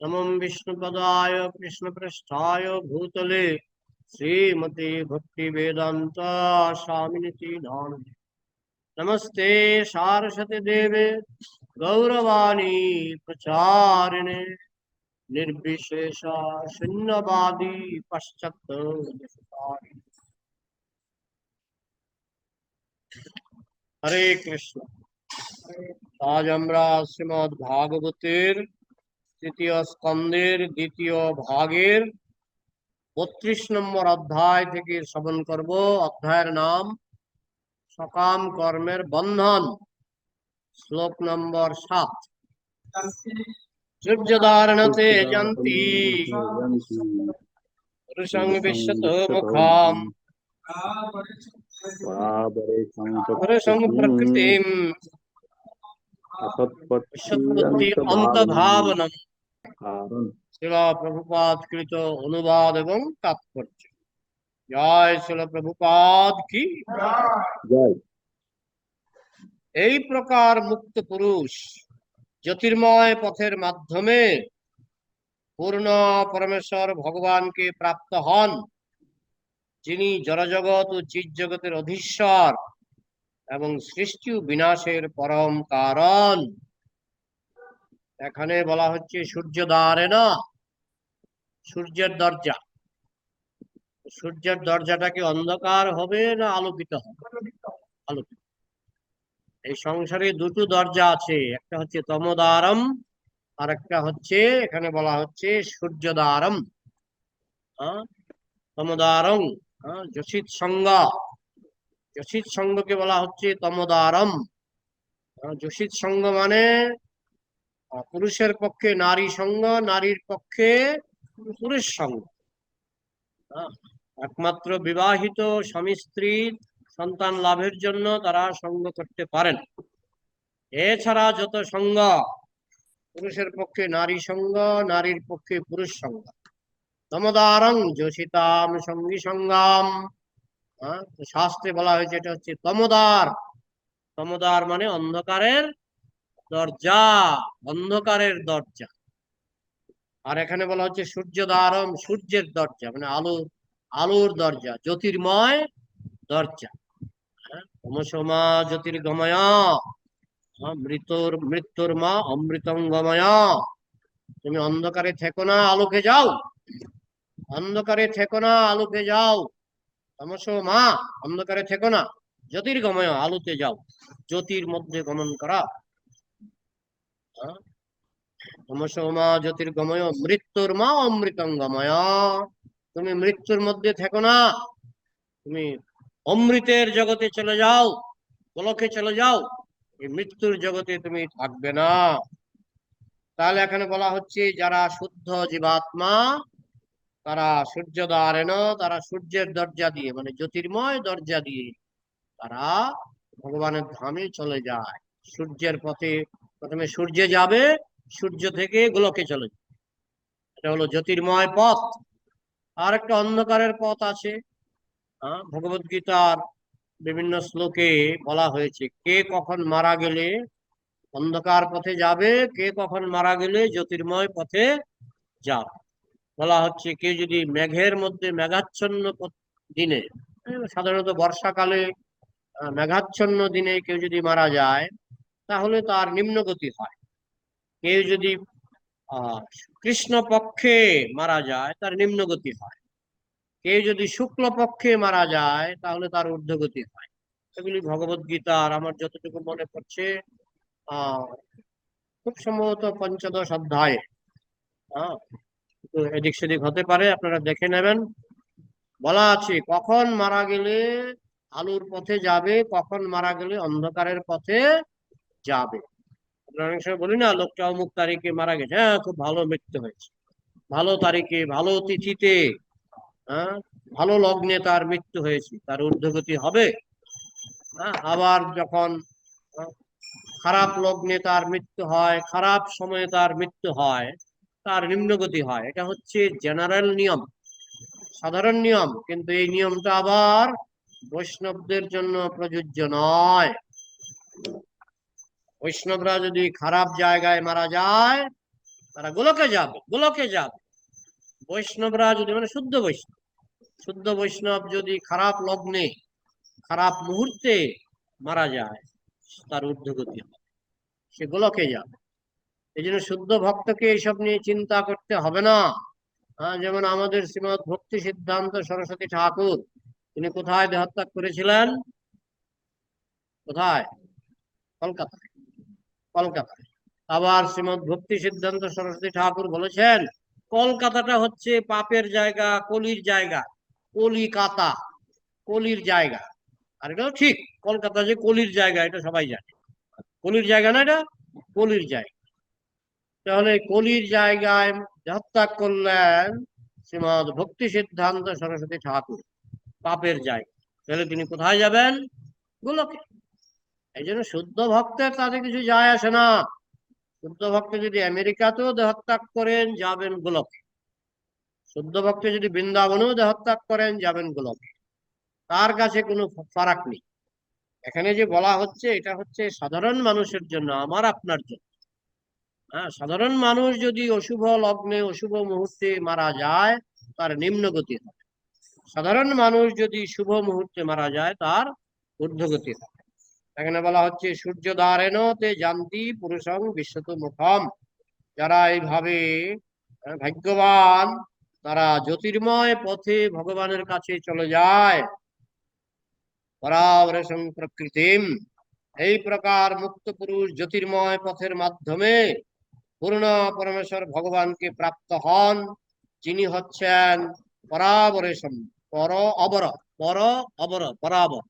नमो विष्णुपदाय कृष्णपृष्ठाय भूतले श्रीमते भक्तिवेदांत स्वामिनिति नामिने। नमस्ते सारस्वती देवे गौरवाणी प्रचारिणे निर्विशेष शून्यवादी पश्चात् देशतारिणे। हरे कृष्ण। আজ আমরা শ্রীমদ্ ভাগবতের তৃতীয় স্কন্দের দ্বিতীয় ভাগের 32 নম্বর অধ্যায় থেকে শ্রবণ করব। অধ্যায়ের নাম সকাম কর্মের বন্ধন। শ্লোক নম্বর 7। সূর্যধারণতে যন্তি পুরুষং বিশ্বত মুখাম পুরুষং প্রকৃতিম বিশ্বৎপত্তি অন্তভাবনম। শিলা প্রভুপাদ কৃত অনুবাদ এবং তাৎপর্য। জয় শিল প্রভুপাদ কি জয়। এই প্রকার মুক্ত পুরুষ জ্যোতির্ময় পথের মাধ্যমে পূর্ণ পরমেশ্বর ভগবানকে প্রাপ্ত হন, যিনি জড়জগৎ ও চিৎ জগতের অধীশ্বর এবং সৃষ্টি ও বিনাশের পরম কারণ। এখানে বলা হচ্ছে সূর্যদ্বারে না, সূর্যের দরজা। সূর্যের দরজাটা কি অন্ধকার হবে না আলোকিত হবে? আলোকিত। এই সংসারে দুটো দরজা আছে, একটা হচ্ছে তমোদ্বারম আর একটা হচ্ছে এখানে বলা হচ্ছে সূর্যদ্বারম। তমোদ্বারং যোশিত সঙ্গ, যোশিত সঙ্গকে বলা হচ্ছে তমোদ্বারম। যোশিত সঙ্গ মানে পুরুষের পক্ষে নারী সঙ্গ, নারীর পক্ষে পুরুষ সঙ্গ। একমাত্র বিবাহিত স্বামী স্ত্রী সন্তান লাভের জন্য তারা সঙ্গ করতে পারেন। এছাড়া যত সঙ্গ, পুরুষের পক্ষে নারী সঙ্গ, নারীর পক্ষে পুরুষ সঙ্গ। তমোদ্বারং যোশিতাম সঙ্গী সঙ্গাম। শাস্ত্রে বলা হয়েছে এটা হচ্ছে তমোদ্বার। তমোদ্বার মানে অন্ধকারের দরজা, অন্ধকারের দরজা। আর এখানে বলা হচ্ছে সূর্যদ্বারম, সূর্যের দরজা মানে আলোর দরজা, জ্যোতির্ময় দরজা। তমসমা জ্যোতির্গময়, মৃত্যুর মা অমৃতঙ্গময়। তুমি অন্ধকারে থেকো না, আলোকে যাও। অন্ধকারে থেকো না, আলোকে যাও। তমসমা, অন্ধকারে থেকো না, জ্যোতির্গময়, আলোতে যাও। জ্যোতির মধ্যে গমন করা। তমসমা জ্যোতির্গময় মৃত্যুর মা অমৃতঙ্গময়। তুমি মৃত্যুর মধ্যে থেকো না, তুমি অমৃতের জগতে চলে যাও, গোলকে চলে যাও। এই মৃত্যুর জগতে তুমি থাকবে না। তাহলে এখানে বলা হচ্ছে যারা শুদ্ধ জীবাত্মা তারা সূর্যদ্বারেন, তারা সূর্যের দরজা দিয়ে মানে জ্যোতির্ময় দরজা দিয়ে তারা ভগবানের ধামে চলে যায়। সূর্যের পথে প্রথমে সূর্যে যাবে, সূর্য থেকে গোলকে চলে যাবে। এটা হলো জ্যোতির্ময় পথ। আর একটা অন্ধকারের পথ আছে। ভগবদ গীতার বিভিন্ন শ্লোকে বলা হয়েছে কে কখন মারা গেলে অন্ধকার পথে যাবে, কে কখন মারা গেলে জ্যোতির্ময় পথে যাবে। বলা হচ্ছে কেউ যদি মেঘের মধ্যে মেঘাচ্ছন্ন দিনে, সাধারণত বর্ষাকালে মেঘাচ্ছন্ন দিনে কেউ যদি মারা যায় তাহলে তার নিম্নগতি হয়। কেউ যদি কৃষ্ণ পক্ষে মারা যায় তার নিম্নগতি হয়। কেউ যদি শুক্ল পক্ষে মারা যায় তাহলে তার ঊর্ধ্বগতি হয়। এগুলি ভগবদ গীতার আমার যতটুকু মনে পড়ছে খুব সম্ভবত 15 অধ্যায়ে। এদিক সেদিক হতে পারে, আপনারা দেখে নেবেন। বলা আছে কখন মারা গেলে আলোর পথে যাবে, কখন মারা গেলে অন্ধকারের পথে যাবে। অনেক সময় বলি না লোকটা অমুক তারিখে মারা গেছে, হ্যাঁ খুব ভালো মৃত্যু হয়েছে, ভালো তারিখে ভালো তিথিতে, ভালো লগ্নে তার মৃত্যু হয়েছে, তার ঊর্ধ্বগতি হবে। আবার যখন খারাপ লগ্নে তার মৃত্যু হয়, খারাপ সময়ে তার মৃত্যু হয়, তার নিম্নগতি হয়। এটা হচ্ছে জেনারেল নিয়ম, সাধারণ নিয়ম। কিন্তু এই নিয়মটা আবার বৈষ্ণবদের জন্য প্রযোজ্য নয়। বৈষ্ণবরা যদি খারাপ জায়গায় মারা যায় তারা গোলকে যাবে, গোলকে যাবে। বৈষ্ণবরা যদি, মানে শুদ্ধ বৈষ্ণব, শুদ্ধ বৈষ্ণব যদি খারাপ লগ্নে খারাপ মুহূর্তে মারা যায়, তার ঊর্ধ্বগতি হবে, সে গোলকে যাবে। এই জন্য শুদ্ধ ভক্তকে এইসব নিয়ে চিন্তা করতে হবে না। হ্যাঁ, যেমন আমাদের শ্রীমৎ ভক্তি সিদ্ধান্ত সরস্বতী ঠাকুর, তিনি কোথায় দেহত্যাগ করেছিলেন? কোথায়? কলকাতায়। কলকাতায়। আবার শ্রীমৎ ভক্তি সিদ্ধান্ত সরস্বতী ঠাকুর বলেছেন, কলকাতাটা হচ্ছে পাপের জায়গা, কলির জায়গা। কলিকাতা, কলির জায়গা। আর এটাও ঠিক, কলকাতা যে কলির জায়গা এটা সবাই জানে। কলির জায়গা না এটা, কলির জায়গা। তাহলে কলির জায়গায় দেহত্যাগ করলেন শ্রীমৎ ভক্তি সিদ্ধান্ত সরস্বতী ঠাকুর, পাপের জায়গা। তাহলে তিনি কোথায় যাবেন? গোলকে। এই জন্য শুদ্ধ ভক্তের তাতে কিছু যায় আসে না। শুদ্ধ ভক্ত যদি আমেরিকাতেও দেহত্যাগ করেন, যাবেন গোলকে। শুদ্ধ ভক্ত যদি বৃন্দাবনেও দেহত্যাগ করেন, যাবেন গোলকে। তার কাছে কোনো ফারাক নেই। এখানে যে বলা হচ্ছে, এটা হচ্ছে সাধারণ মানুষের জন্য, আমার আপনার জন্য। হ্যাঁ, সাধারণ মানুষ যদি অশুভ লগ্নে অশুভ মুহূর্তে মারা যায়, তার নিম্নগতি হবে। সাধারণ মানুষ যদি শুভ মুহূর্তে মারা যায়, তার ঊর্ধ্বগতি হবে। এখানে বলা হচ্ছে সূর্যদ্বারেণ তে জানতি পুরুষং বিশ্বত মুখম। যারা এইভাবে ভাগ্যবান, তারা জ্যোতির্ময় পথে ভগবানের কাছে চলে যায়। পরাবরেশং প্রকৃতিম। এই প্রকার মুক্ত পুরুষ জ্যোতির্ময় পথের মাধ্যমে পূর্ণ পরমেশ্বর ভগবানকে প্রাপ্ত হন, যিনি হচ্ছেন পরাবরেশম, পর অবর, পর অবর, পরাবর,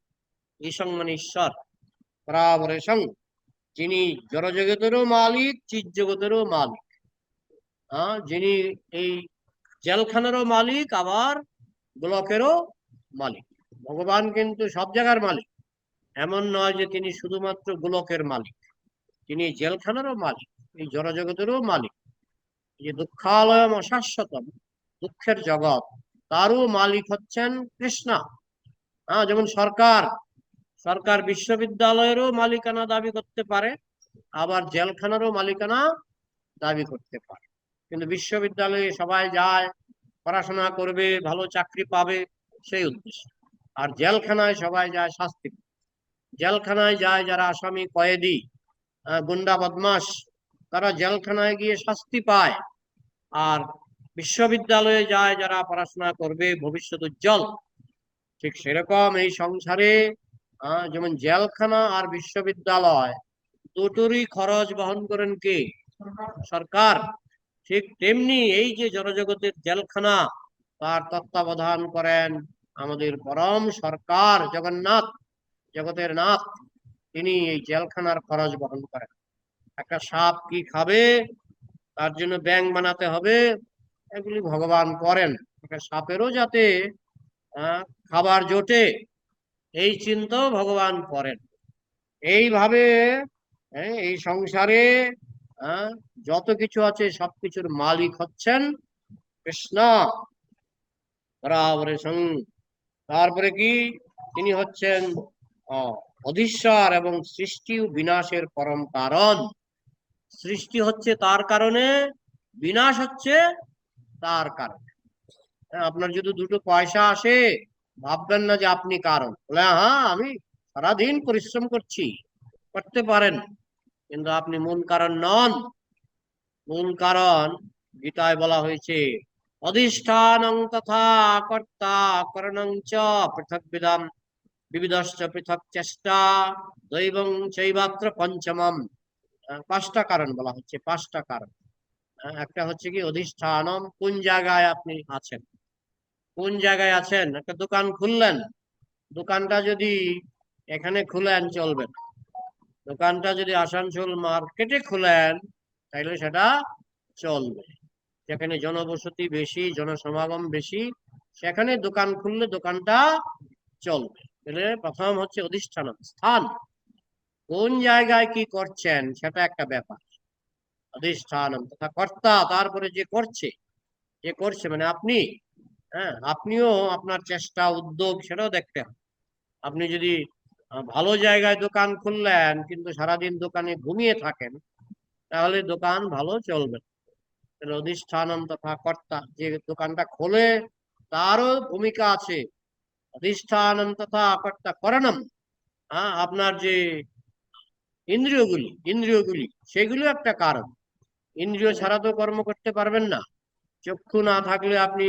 ঈশং মানে ঈশ্বর। পরাবরেশং, যিনি জড়জগতেরও মালিক, চিৎ জগতেরও মালিক। যিনি এই জেলখানারও মালিক, আবার গোলকেরও মালিক। ভগবান কিন্তু সব জায়গার মালিক। এমন নয় যে তিনি শুধুমাত্র গোলকের মালিক, তিনি জেলখানারও মালিক, এই জড়জগতেরও মালিক। যে দুঃখালয়ম অশাশ্বতম, দুঃখের জগৎ, তারও মালিক হচ্ছেন কৃষ্ণ। যেমন সরকার, সরকার বিশ্ববিদ্যালয়েরও মালিকানা দাবি করতে পারে, আবার জেলখানারও মালিকানা দাবি করতে পারে। কিন্তু বিশ্ববিদ্যালয়ে সবাই যায়, পড়াশোনা করবে, ভালো চাকরি পাবে, সেই উদ্দেশ্য। আর জেলখানায় সবাই যায় শাস্তি। জেলখানায় যায় যারা আসামি, কয়েদি, গুন্ডা বদমাস, তারা জেলখানায় গিয়ে শাস্তি পায়। আর বিশ্ববিদ্যালয়ে যায় যারা পড়াশোনা করবে, ভবিষ্যৎ উজ্জ্বল। ঠিক সেরকম এই সংসারে যেমন জেলখানা আর বিশ্ববিদ্যালয়, দুটোরই খরচ বহন করেন কে? সরকার। ঠিক তেমনি এই যে জনজগতের জেলখানা, তার তত্ত্বাবধান করেন আমাদের পরম সরকার জগন্নাথ, জগতের নাথ। তিনি এই জেলখানার খরচ বহন করেন। একটা সাপ কি খাবে, তার জন্য ব্যাংক বানাতে হবে, এগুলি ভগবান করেন। একটা সাপেরও যাতে খাবার জোটে, এই চিন্তাও ভগবান করেন। এইভাবে এই সংসারে যত কিছু আছে সবকিছুর মালিক হচ্ছেন কৃষ্ণ। তারপরে কি, তিনি হচ্ছেন অধীশ্বর এবং সৃষ্টি ও বিনাশের পরম কারণ। সৃষ্টি হচ্ছে তার কারণে, বিনাশ হচ্ছে তার কারণে। আপনার যদি দুটো পয়সা আসে, ভাববেন না যে আপনি কারণ। বলে হ্যাঁ, আমি সারাদিন পরিশ্রম করছি, করতে পারেন, কিন্তু আপনি মূল কারণ নন। মূল কারণ গীতায় বলা হয়েছে, অধিষ্ঠানং তথা কর্তা করণং চ পৃথগ্বিদম বিবিধশ্চ পৃথক চেষ্টা দৈবং চৈবাত্র পঞ্চমম। পাঁচটা কারণ বলা হচ্ছে, পাঁচটা কারণ। একটা হচ্ছে কি অধিষ্ঠানম, কোন জায়গায় আপনি আছেন। কোন জায়গায় আছেন? একটা দোকান খুললেন, দোকানটা যদি এখানে খুলেন চলবে না। দোকানটা যদি আসানসোল মার্কেটে খুলেন, তাইলে সেটা চলবে। যেখানে জনবসতি বেশি, জনসমাগম বেশি, সেখানে দোকান খুললে দোকানটা চলবে। তাহলে প্রথম হচ্ছে অধিষ্ঠান, স্থান। কোন জায়গায় কি করছেন সেটা একটা ব্যাপার। অধিষ্ঠান তথা কর্তা, তারপরে যে করছে, যে করছে মানে আপনি। আপনিও আপনার চেষ্টা, উদ্যোগ, সেটাও দেখতে হবে। আপনি যদি ভালো জায়গায় দোকান খুললেন কিন্তু সারাদিন দোকানে ঘুমিয়ে থাকেন, তাহলে দোকান ভালো চলবে। অধিষ্ঠানম তথা কর্তা, যে দোকানটা খোলে তারও ভূমিকা আছে। অধিষ্ঠানম তথা কর্তা করণম, আপনার যে ইন্দ্রিয়গুলি সেগুলো একটা কারণ। ইন্দ্রিয় ছাড়া তো কর্ম করতে পারবেন না। চক্ষু না থাকলে আপনি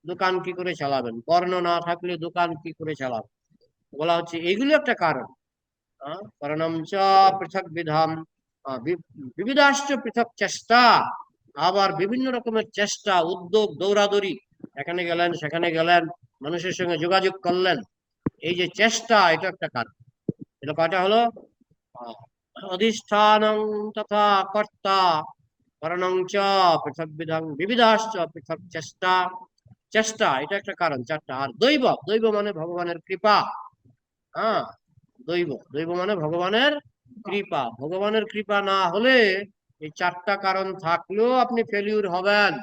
দোকান কি করে চালাবেন, কর্ণ না থাকলে দোকান কি করে চালাবেন, বলা হচ্ছে এগুলো একটা কারণ। কারণম চ পৃথক বিধাম, বিবিধাশ্চ পৃথক চেষ্টা, আবার বিভিন্ন রকমের চেষ্টা, উদ্যোগ, দৌড়াদৌড়ি, এখানে গেলেন সেখানে গেলেন, মানুষের সঙ্গে যোগাযোগ করলেন, এই যে চেষ্টা, এটা একটা কারণ। এটা কয়টা হলো? অধিষ্ঠানং তথা কর্তা, কারণং চ পৃথক বিধান, বিবিধাশ্চ পৃথক চেষ্টা, চেষ্টা এটা একটা কারণ, চারটা। আর দৈব, দৈব মানে ভগবানের কৃপা। হ্যাঁ, দৈব, দৈব মানে ভগবানের কৃপা। ভগবানের কৃপা না হলে এই চারটা কারণ থাকলেও আপনি ফেলিউর হবেন।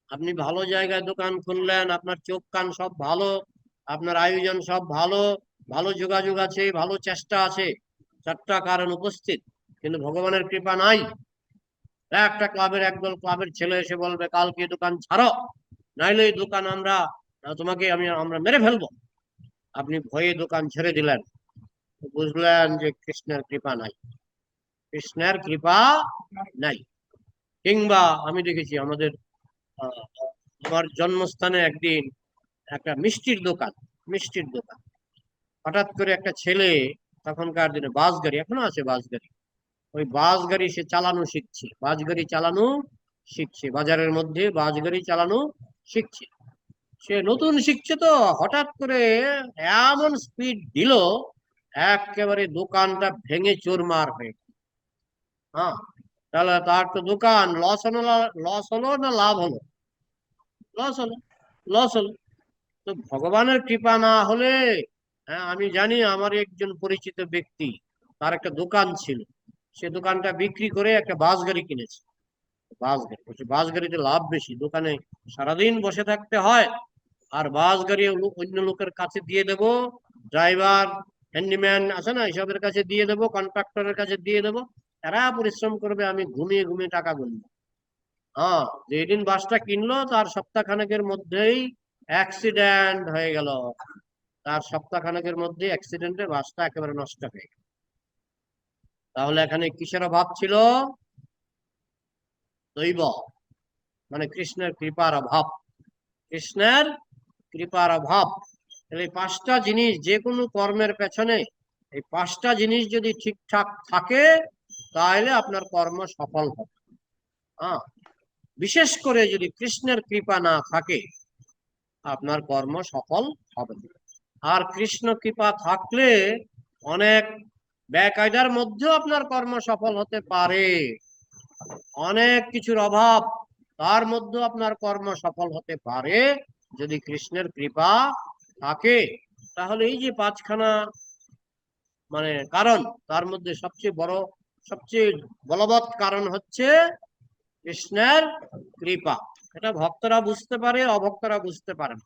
আপনি ভালো জায়গায় দোকান খুললেন, আপনার চোখ কান সব ভালো, আপনার আয়োজন সব ভালো, ভালো যোগাযোগ আছে, ভালো চেষ্টা আছে, চারটা কারণ উপস্থিত, কিন্তু ভগবানের কৃপা নাই। একটা ক্লাবের একদল ক্লাবের ছেলে এসে বলবে কালকে দোকান ছাড়ো, নাইলে এই দোকান তোমাকে আমরা মেরে ফেলবো। আপনি ভয়ে দোকান ছেড়ে দিলেন, বুঝলেন যে কৃষ্ণের কৃপা নাই, কৃষ্ণের কৃপা নাই। কিংবা আমি দেখেছি আমাদের আমার জন্মস্থানে একদিন একটা মিষ্টির দোকান, হঠাৎ করে একটা ছেলে, তখনকার দিনে বাস গাড়ি, এখনো আছে বাস গাড়ি, ওই বাস গাড়ি সে চালানো শিখছে, বাস গাড়ি চালানো শিখছে, বাজারের মধ্যে বাস গাড়ি চালানো শিখছে। সে নতুন শিখছে তো, হঠাৎ করে এমন স্পিড দিল, একেবারে দোকানটা ভেঙে চুরমার হয়ে গেল। হ্যাঁ, তাহলে তার তো দোকান লস হলো না লাভ হলো? লস হলো, লস হলো। তো ভগবানের কৃপা না হলে, আমি জানি আমার একজন পরিচিত ব্যক্তি, তার একটা দোকান ছিল, সে দোকানটা বিক্রি করে একটা বাস গাড়ি কিনেছে। বাস গাড়ি, বলছে বাস গাড়িতে লাভ বেশি, দোকানে সারাদিন বসে থাকতে হয়, আর বাস গাড়ি অন্য লোকের কাছে দিয়ে দেবো, ড্রাইভার, হ্যান্ডিম্যান আছে না, এসবের কাছে দিয়ে দেবো, কন্ট্রাক্টরের কাছে দিয়ে দেবো, তারা পরিশ্রম করবে, আমি ঘুমিয়ে ঘুমিয়ে টাকা গুনবো। যেদিন বাসটা কিনলো তার সপ্তাহখানেকের মধ্যেই অ্যাক্সিডেন্ট হয়ে গেল, তার সপ্তাহখানেকের মধ্যে অ্যাক্সিডেন্টে বাসটা একেবারে নষ্ট হয়ে গেল। তাহলে এখানে কিসের অভাব ছিল? দৈব, মানে কৃষ্ণের কৃপার অভাব, কৃষ্ণের কৃপার অভাব। এই পাঁচটা জিনিস, যে কোনো কর্মের পেছনে এই পাঁচটা জিনিস যদি ঠিকঠাক থাকে, তাহলে আপনার কর্ম সফল হবে। বিশেষ করে যদি কৃষ্ণের কৃপা না থাকে, আপনার কর্ম সফল হবে না। আর কৃষ্ণ কৃপা থাকলে অনেক বেকায়দার মধ্যেও আপনার কর্ম সফল হতে পারে, অনেক কিছুর অভাব, তার মধ্যে আপনার কর্ম সফল হতে পারে যদি কৃষ্ণের কৃপা থাকে। তাহলে এই যে পাঁচখানা মানে কারণ, তার মধ্যে সবচেয়ে বড়, সবচেয়ে বলবৎ কারণ হচ্ছে কৃষ্ণের কৃপা। এটা ভক্তরা বুঝতে পারে, অভক্তরা বুঝতে পারে না।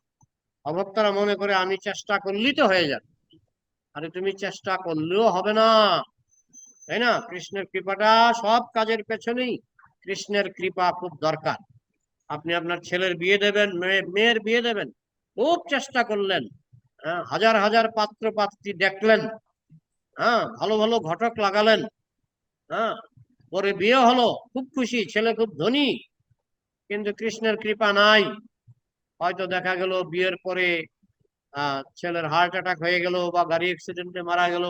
অভক্তরা মনে করে আমি চেষ্টা করলেই তো হয়ে যাবে। আরে তুমি চেষ্টা করলেও হবে না, তাই না? কৃষ্ণের কৃপাটা সব কাজের পেছনেই কৃষ্ণের কৃপা খুব দরকার। আপনি আপনার ছেলের বিয়ে দেবেন, মেয়ের বিয়ে দেবেন, খুব চেষ্টা করলেন, হাজার হাজার পাত্র পাত্রী দেখলেন, ভালো ভালো ঘটক লাগালেন, হ্যাঁ, পরে বিয়ে হলো, খুব খুশি, ছেলে খুব ধনী, কিন্তু কৃষ্ণের কৃপা নাই। হয়তো দেখা গেল বিয়ের পরে ছেলের হার্ট অ্যাটাক হয়ে গেল, বা গাড়ি অ্যাক্সিডেন্টে মারা গেল,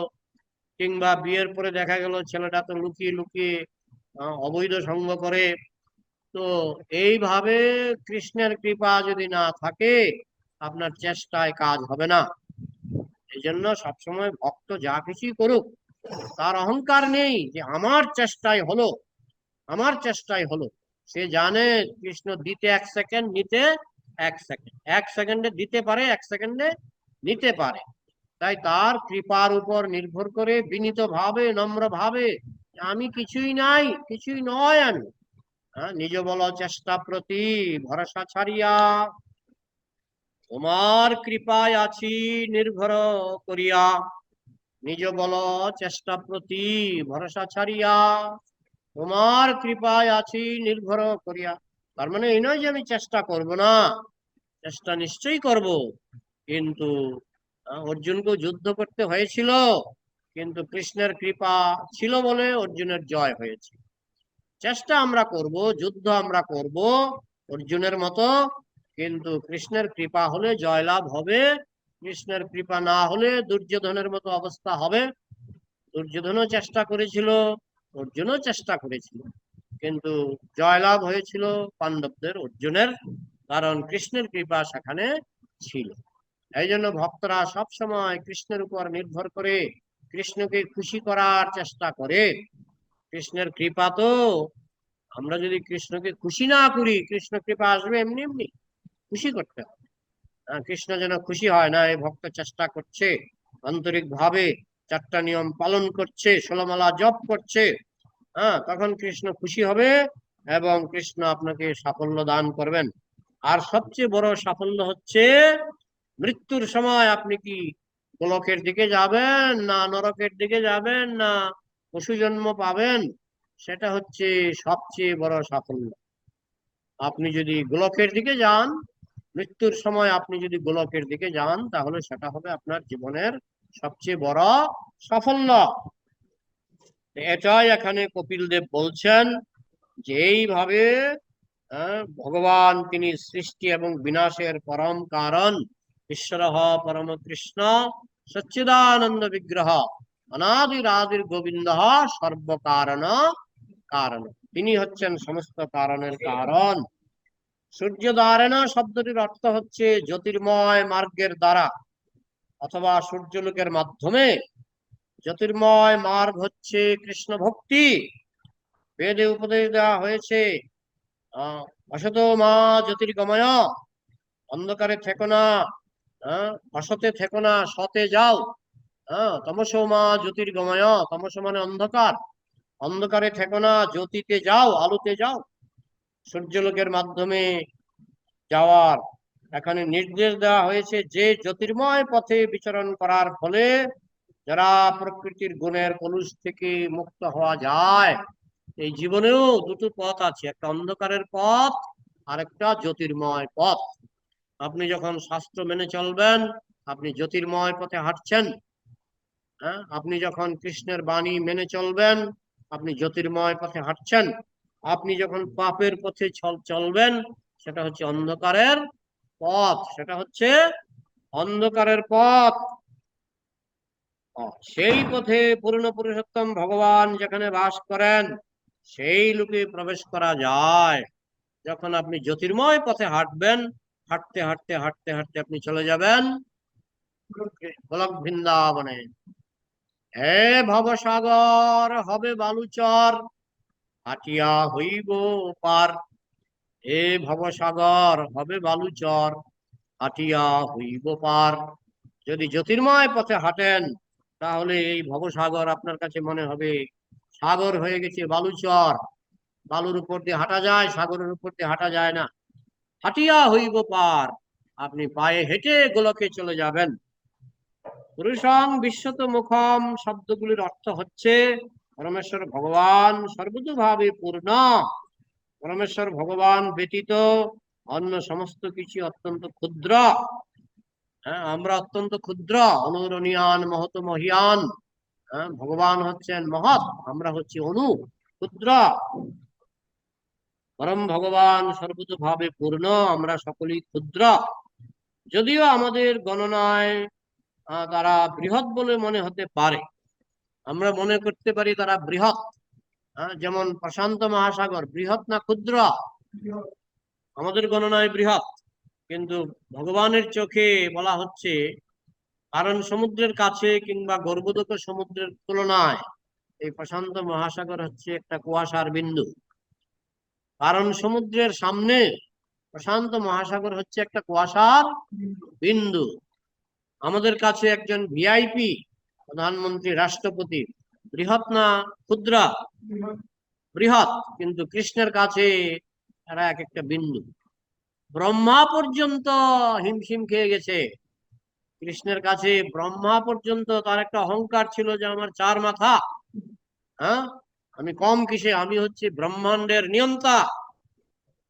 কিংবা বিয়ের পরে দেখা গেল ছেলেটা তো লুকিয়ে লুকিয়ে অবৈধ সঙ্গ করে। তো এইভাবে কৃষ্ণের কৃপা যদি না থাকে, আপনার চেষ্টায় কাজ হবে না। এই জন্য সবসময় ভক্ত যা কিছুই করুক, তার অহংকার নেই যে আমার চেষ্টায় হলো, আমার চেষ্টায় হলো। সে জানে কৃষ্ণ দিতে 1 সেকেন্ড, নিতে 1 সেকেন্ড, 1 সেকেন্ডে দিতে পারে, 1 সেকেন্ডে নিতে পারে। তাই তার কৃপার উপর নির্ভর করে বিনীত ভাবে, নম্র ভাবে, আমি কিছুই নাই, কিছুই নয় আমি, নিজ বল চেষ্টা প্রতি ভরসা ছাড়িয়া, তোমার কৃপায় আছি নির্ভর করিয়া, নিজ বল চেষ্টা প্রতি ভরসা ছাড়িয়া, তোমার কৃপায় আছি নির্ভর করিয়া। তার মানে এই নয় যে আমি চেষ্টা করব না, চেষ্টা নিশ্চয়ই করব। কিন্তু অর্জুনকে যুদ্ধ করতে হয়েছিল, কিন্তু কৃষ্ণের কৃপা ছিল বলে অর্জুনের জয় হয়েছে। চেষ্টা আমরা করব, যুদ্ধ আমরা করব অর্জুনের মতো, কিন্তু কৃষ্ণের কৃপা হলে জয়লাভ হবে। কৃষ্ণের কৃপা না হলে দুর্যোধনের মতো অবস্থা হবে। দুর্যোধনও চেষ্টা করেছিল, অর্জুনও চেষ্টা করেছিল, কিন্তু জয়লাভ হয়েছিল পাণ্ডবদের, অর্জুনের, কারণ কৃষ্ণের কৃপা সেখানে ছিল। এই জন্য ভক্তরা সব সময় কৃষ্ণের উপর নির্ভর করে কৃষ্ণকে খুশি করার চেষ্টা করে। কৃষ্ণের কৃপা তো, আমরা যদি কৃষ্ণকে খুশি না করি, কৃষ্ণ কৃপা আসবে এমনি এমনি? খুশি করতে হবে। কৃষ্ণ যেন খুশি হয় না, এই ভক্ত চেষ্টা করছে আন্তরিক ভাবে, চারটা নিয়ম পালন করছে, 16 মালা জপ করছে, তখন কৃষ্ণ খুশি হবে এবং কৃষ্ণ আপনাকে সাফল্য দান করবেন। আর সবচেয়ে বড় সাফল্য হচ্ছে মৃত্যুর সময় আপনি কি গোলকের দিকে যাবেন না নরকের দিকে যাবেন না পশু জন্ম পাবেন, সেটা হচ্ছে সবচেয়ে বড় সাফল্য। আপনি যদি গোলকের দিকে যান, মৃত্যুর সময় আপনি যদি গোলকের দিকে যান, তাহলে সেটা হবে আপনার জীবনের সবচেয়ে বড় সাফল্য। এটাই এখানে কপিল দেব বলছেন যে এইভাবে ভগবান তিনি সৃষ্টি এবং বিনাশের পরম কারণ, ঈশ্বর পরম কৃষ্ণ সচ্চিদানন্দ বিগ্রহ অনাদিরাদির গোবিন্দ সর্বকারণ কারণ, তিনি হচ্ছেন সমস্ত কারণের কারণ। সূর্যধারেণ শব্দটির অর্থ হচ্ছে জ্যোতির্ময় মার্গের দ্বারা অথবা সূর্যলোকের মাধ্যমে। জ্যোতির্ময় মার্গ হচ্ছে কৃষ্ণ ভক্তি। বেদে উপদেশ দেওয়া হয়েছে অসতো মা জ্যোতির্গময়, অন্ধকারে থেকো না, অসতে থেকো না, সতে যাও। তমসো মা জ্যোতির্গময়, তমস মানে অন্ধকার, অন্ধকারে থেকো না, জ্যোতিতে যাও, আলোতে যাও। সূর্যলোকের মাধ্যমে যাওয়ার এখানে নির্দেশ দেওয়া হয়েছে যে জ্যোতির্ময় পথে বিচরণ করার ফলে যারা প্রকৃতির গুণের কলুষ থেকে মুক্ত হওয়া যায়। এই জীবনেও দুটো পথ আছে, একটা অন্ধকারের পথ আর একটা জ্যোতির্ময় পথ। আপনি যখন শাস্ত্র মেনে চলবেন, আপনি জ্যোতির্ময় পথে হাঁটছেন। আপনি যখন কৃষ্ণের বাণী মেনে চলবেন, আপনি জ্যোতির্ময় পথে হাঁটছেন। আপনি যখন পাপের পথে চলবেন, সেটা হচ্ছে অন্ধকারের পথ, সেটা হচ্ছে অন্ধকারের পথ। সেই পথে পূর্ণ পুরুষোত্তম ভগবান যেখানে বাস করেন, সেই লোকে প্রবেশ করা যায় যখন আপনি জ্যোতির্ময় পথে হাঁটবেন। হাঁটতে হাঁটতে হাঁটতে হাঁটতে আপনি চলে যাবেন গোলক বৃন্দাবনে। হে ভবসাগর হবে বালুচর, হাটিয়া হইব পার। হে ভবসাগর হবে বালুচর, হাটিয়া হইব পার। যদি জ্যোতির্ময় পথে হাঁটেন, তাহলে এই ভবসাগর আপনার কাছে মনে হবে সাগর হয়ে গেছে বালুচর। বালুর উপর দিয়ে হাঁটা যায়, সাগরের উপর দিয়ে হাঁটা যায় না। হাটিয়া হইব পার, আপনি পায়ে হেঁটে গোলকে চলে যাবেন। পুরুষং বিশ্বত মুখম শব্দগুলির অর্থ হচ্ছে পরমেশ্বর ভগবান সর্বতোভাবে পূর্ণ। পরমেশ্বর ভগবান ব্যতীত অন্য সমস্ত কিছু অত্যন্ত ক্ষুদ্র। আমরা অত্যন্ত ক্ষুদ্র, অনুরণীয়ান মহত মহিয়ান। ভগবান হচ্ছেন মহৎ, আমরা হচ্ছি অনু, ক্ষুদ্র। পরম ভগবান সর্বতোভাবে পূর্ণ, আমরা সকলেই ক্ষুদ্র। যদিও আমাদের গণনায় তারা বৃহৎ বলে মনে হতে পারে, আমরা মনে করতে পারি তারা বৃহৎ। যেমন প্রশান্ত মহাসাগর বৃহৎ না ক্ষুদ্র? আমাদের গণনায় বৃহৎ, কিন্তু ভগবানের চোখে বলা হচ্ছে কারণ সমুদ্রের কাছে কিংবা গর্ভোদক সমুদ্রের তুলনায় এই প্রশান্ত মহাসাগর হচ্ছে একটা কুয়াশার বিন্দু। কারণ সমুদ্রের সামনে প্রশান্ত মহাসাগর হচ্ছে একটা কুয়াশার বিন্দু। আমাদের কাছে একজন ভিআইপি, প্রধানমন্ত্রী, রাষ্ট্রপতি বৃহৎ না ক্ষুদ্র? বৃহৎ। কিন্তু কৃষ্ণের কাছে এরা এক একটা বিন্দু। ব্রহ্মা পর্যন্ত হিমশিম খেয়ে গেছে কৃষ্ণের কাছে। ব্রহ্মা পর্যন্ত তার একটা অহংকার ছিল যে আমার 4 মাথা। হ্যাঁ, আমি কম কিসে, আমি হচ্ছে ব্রহ্মাণ্ডের নিয়ন্তা।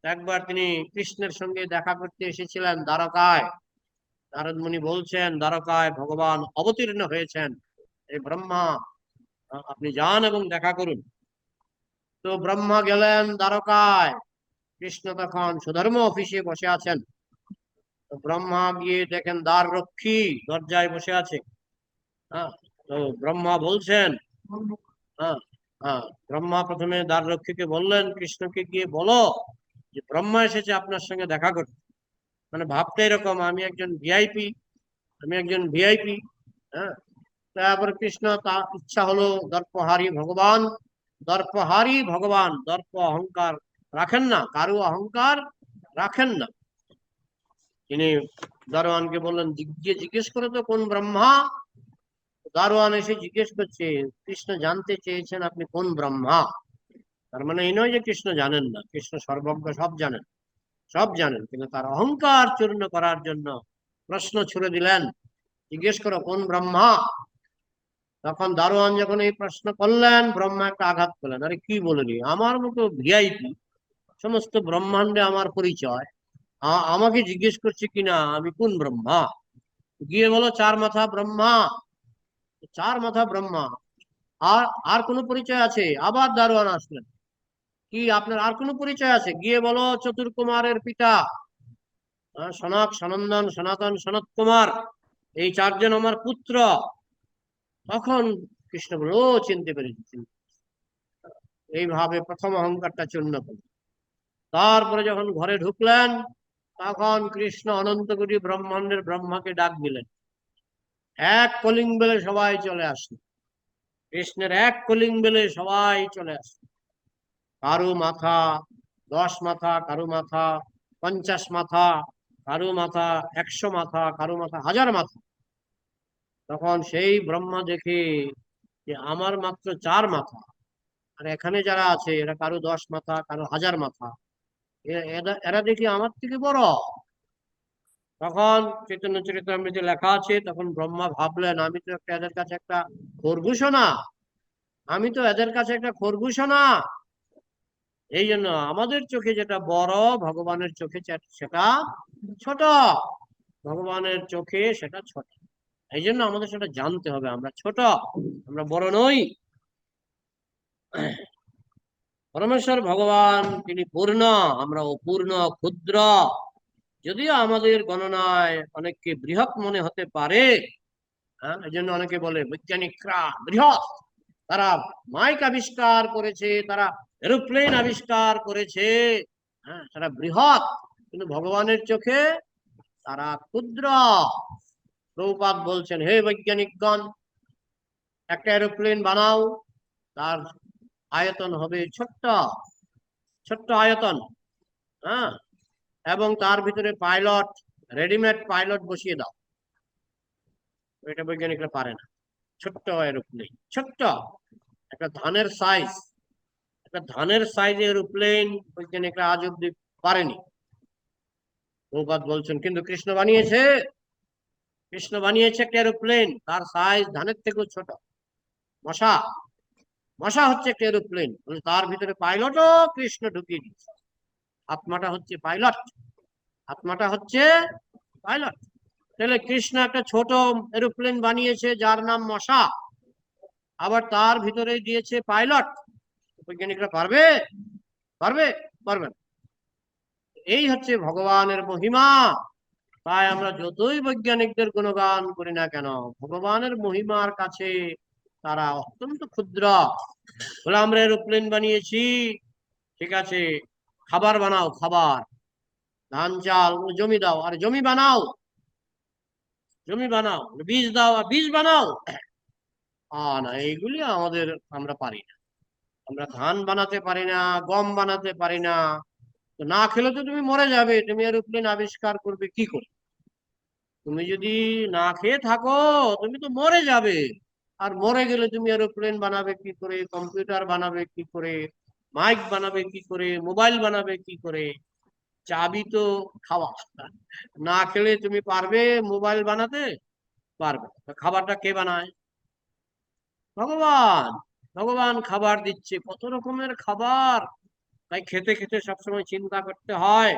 একবার তিনি কৃষ্ণের সঙ্গে দেখা করতে এসেছিলেন দ্বারকায়। নারদ মুনি বলছেন দ্বারকায় ভগবান অবতীর্ণ হয়েছেন, এই ব্রহ্মা, আপনি যান এবং দেখা করুন। তো ব্রহ্মা গেলেন দ্বারকায়, কৃষ্ণ তখন সুধর্ম অফিসে বসে আছেন। তো ব্রহ্মা গিয়ে দেখেন দ্বার রক্ষী দরজায় বসে আছে। হ্যাঁ, তো ব্রহ্মা বলছেন, হ্যাঁ, হ্যাঁ, ব্রহ্মা প্রথমে দ্বার রক্ষীকে বললেন, কৃষ্ণকে গিয়ে বলো যে ব্রহ্মা এসেছে আপনার সঙ্গে দেখা করতে। মানে ভাবতে এরকম, আমি একজন ভিআইপি, আমি একজন ভিআইপি। হ্যাঁ, তারপর কৃষ্ণ তা ইচ্ছা হলো, দর্পহারী ভগবান, দর্পহারী ভগবান দর্প অহংকার রাখেন না, কারো অহংকার রাখেন না। তিনি দারোয়ানকে বললেন, গিয়ে জিজ্ঞেস করে তো কোন ব্রহ্মা। দারোয়ান এসে জিজ্ঞেস করছে, কৃষ্ণ জানতে চেয়েছেন আপনি কোন ব্রহ্মা। তার মানে এই নয় যে কৃষ্ণ জানেন না, কৃষ্ণ সর্বজ্ঞ, সব জানেন, সব জানেন, কিন্তু তার অহংকার চূর্ণ করার জন্য প্রশ্ন ছুড়ে দিলেন, জিজ্ঞেস করো কোন ব্রহ্মা। তখন দারোয়ান যখন এই প্রশ্ন করলেন, ব্রহ্মা একটা আঘাত করলেন, আরে কি বলেনি, আমার মতো ভিআইপি, সমস্ত ব্রহ্মাণ্ডে আমার পরিচয়, আমাকে জিজ্ঞেস করছে কিনা আমি কোন ব্রহ্মা। গিয়ে বলো চার মাথা ব্রহ্মা, চার মাথা ব্রহ্মা। আর আর কোনো পরিচয় আছে? আবার দারোয়ান আসলেন, কি আপনার আর কোনো পরিচয় আছে? গিয়ে বলো চতুর্কুমারের পিতা, সনক সনন্দন সনাতন সনত কুমার, এই চারজন আমার পুত্র। তখন কৃষ্ণ বলল, ও চিনতে পেরেছি। এইভাবে প্রথম অহংকারটা চূর্ণ করল। তারপরে যখন ঘরে ঢুকলেন, তখন কৃষ্ণ অনন্ত কোটি ব্রহ্মাণ্ডের ব্রহ্মাকে ডাক দিলেন। এক কলিং বেলে সবাই চলে আসলো, কৃষ্ণের এক কলিং বেলে সবাই চলে আসলো। কারো মাথা 10 মাথা, কারো মাথা 50 মাথা, কারো মাথা 100 মাথা, কারো মাথা 1000 মাথা। তখন সেই ব্রহ্মা দেখে যে আমার মাত্র 4 মাথা, আর এখানে যারা আছে এরা কারো 10 মাথা, কারো 1000 মাথা, এরা এরা দেখি আমার থেকে বড়। তখন চৈতন্য চরিতামৃতে লেখা আছে, তখন ব্রহ্মা ভাবলেন, আমি তো একটা এদের কাছে একটা খরগোশ না, আমি তো এদের কাছে একটা খরগোশ না। এই জন্য আমাদের চোখে যেটা বড়, ভগবানের চোখে সেটা ছোট, ভগবানের চোখে সেটা ছোট। এই জন্য আমাদের সেটা জানতে হবে, আমরা ছোট, আমরা বড় নই। পরমেশ্বর ভগবান তিনি পূর্ণ, আমরা অপূর্ণ, ক্ষুদ্র। যদিও আমাদের গণনায় অনেককে বৃহৎ মনে হতে পারে, হ্যাঁ, এই জন্য অনেকে বলে বৈজ্ঞানিকরা বৃহৎ, তারা মাইক আবিষ্কার করেছে, তারা এরোপ্লেন আবিষ্কার করেছে, হ্যাঁ, তারা বৃহৎ, কিন্তু ভগবানের চোখে তারা ক্ষুদ্র। প্রভুপাদ বলছেন, হে বৈজ্ঞানিকগণ, একটা এরোপ্লেন বানাও, তার আয়তন হবে ছোট্ট, ছোট্ট আয়তন, হ্যাঁ, এবং তার ভিতরে পাইলট, রেডিমেড পাইলট বসিয়ে দাও। এটা বৈজ্ঞানিকরা পারে না। ছোট্ট এরোপ্লেন, ছোট্ট একটা ধানের সাইজ, একটা ধানের সাইজের এরোপ্লেন বৈজ্ঞানিকরা আজ অব্দি পারেনি। প্রভুপাদ বলছেন, কিন্তু কৃষ্ণ বানিয়েছে, কৃষ্ণ বানিয়েছে একটা এরোপ্লেন, তার সাইজ ধানের থেকেও ছোট। মশা, মশা হচ্ছে একটা এরোপ্লেন, তার ভিতরে পাইলটও কৃষ্ণ ঢুকিয়ে দিয়েছে। আত্মাটা হচ্ছে পাইলট, আত্মাটা হচ্ছে পাইলট। তাহলে কৃষ্ণ একটা ছোট এরোপ্লেন বানিয়েছে যার নাম মশা, আবার তার ভিতরে দিয়েছে পাইলট। বৈজ্ঞানিকরা পারবে? পারবে? পারবে না। এই হচ্ছে ভগবানের মহিমা। তাই আমরা যতই বৈজ্ঞানিকদের গুণগান করি না কেন, ভগবানের মহিমার কাছে তারা অত্যন্ত ক্ষুদ্র। বলে আমরা এরোপ্লেন বানিয়েছি, ঠিক আছে, খাবার বানাও, খাবার, ধান চাল, জমি দাও, আর জমি বানাও, জমি বানাও, বীজ দাও আর বীজ বানাও। না, এইগুলি আমাদের, আমরা পারি না। আমরা ধান বানাতে পারি না, গম বানাতে পারি না। তো না খেলে তো তুমি মরে যাবে, তুমি এরোপ্লেন আবিষ্কার করবে কি করে? তুমি যদি না খেয়ে থাকো, তুমি তো মরে যাবে। আর মরে গেলে তুমি এরোপ্লেন বানাবে কি করে, কম্পিউটার বানাবে কি করে, মাইক বানাবে কি করে, মোবাইল বানাবে কি করে? চাবি তো খাওয়া, না খেলে তুমি পারবে মোবাইল বানাতে? পারবে। খাবারটা কে বানায়? ভগবান। ভগবান খাবার দিচ্ছে, কত রকমের খাবার। তাই খেতে খেতে সবসময় চিন্তা করতে হয়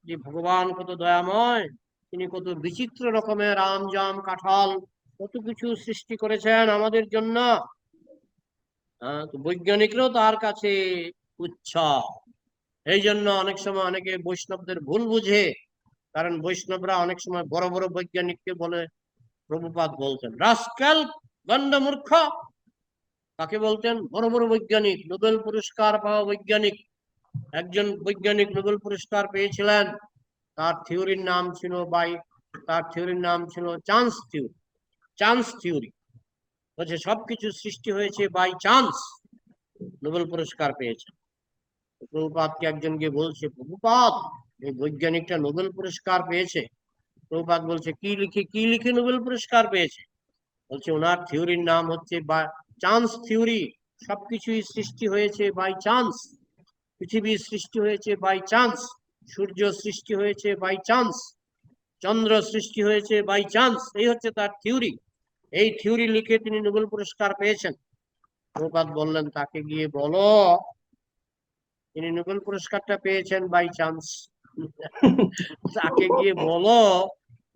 যে ভগবান কত দয়াময়, তিনি কত বিচিত্র রকমের আম জাম কাঁঠাল কত কিছু সৃষ্টি করেছেন আমাদের জন্য। তো বৈজ্ঞানিকরাও তার কাছে তুচ্ছ। এই জন্য অনেক সময় অনেকে বৈষ্ণবদের ভুল বুঝে, কারণ বৈষ্ণবরা অনেক সময় বড় বড় বৈজ্ঞানিককে বলে, প্রভুপাদ বলতেন রাস্কেল, গন্ডমূর্খ। কাকে বলতেন? বড় বড় বৈজ্ঞানিক, নোবেল পুরস্কার পাওয়া বৈজ্ঞানিক। একজন বৈজ্ঞানিক নোবেল পুরস্কার পেয়েছিলেন, তার থিওরির নাম ছিল চান্স থিওরি। চান্স থিওরি বলছে সবকিছু সৃষ্টি হয়েছে বাই চান্স, নোবেল পুরস্কার পেয়েছে। প্রভুপাদকে একজন গিয়ে বলছে, প্রভুপাদ এই বৈজ্ঞানিকটা নোবেল পুরস্কার পেয়েছে। প্রভুপাদ বলছে কি লিখে নোবেল পুরস্কার পেয়েছে? বলছে ওনার থিওরির নাম হচ্ছে বা চান্স থিওরি। সবকিছুই সৃষ্টি হয়েছে বাই চান্স। পৃথিবী সৃষ্টি হয়েছে বাই চান্স, সূর্য সৃষ্টি হয়েছে বাই চান্স, চন্দ্র সৃষ্টি হয়েছে বাই চান্স। এই হচ্ছে তার থিওরি। এই থিওরি লিখে তিনি নোবেল পুরস্কার পেয়েছেন। প্রভুপাদ বললেন, তাকে গিয়ে বলো তিনি নোবেল পুরস্কারটা পেয়েছেন বাই চান্স। তাকে গিয়ে বলো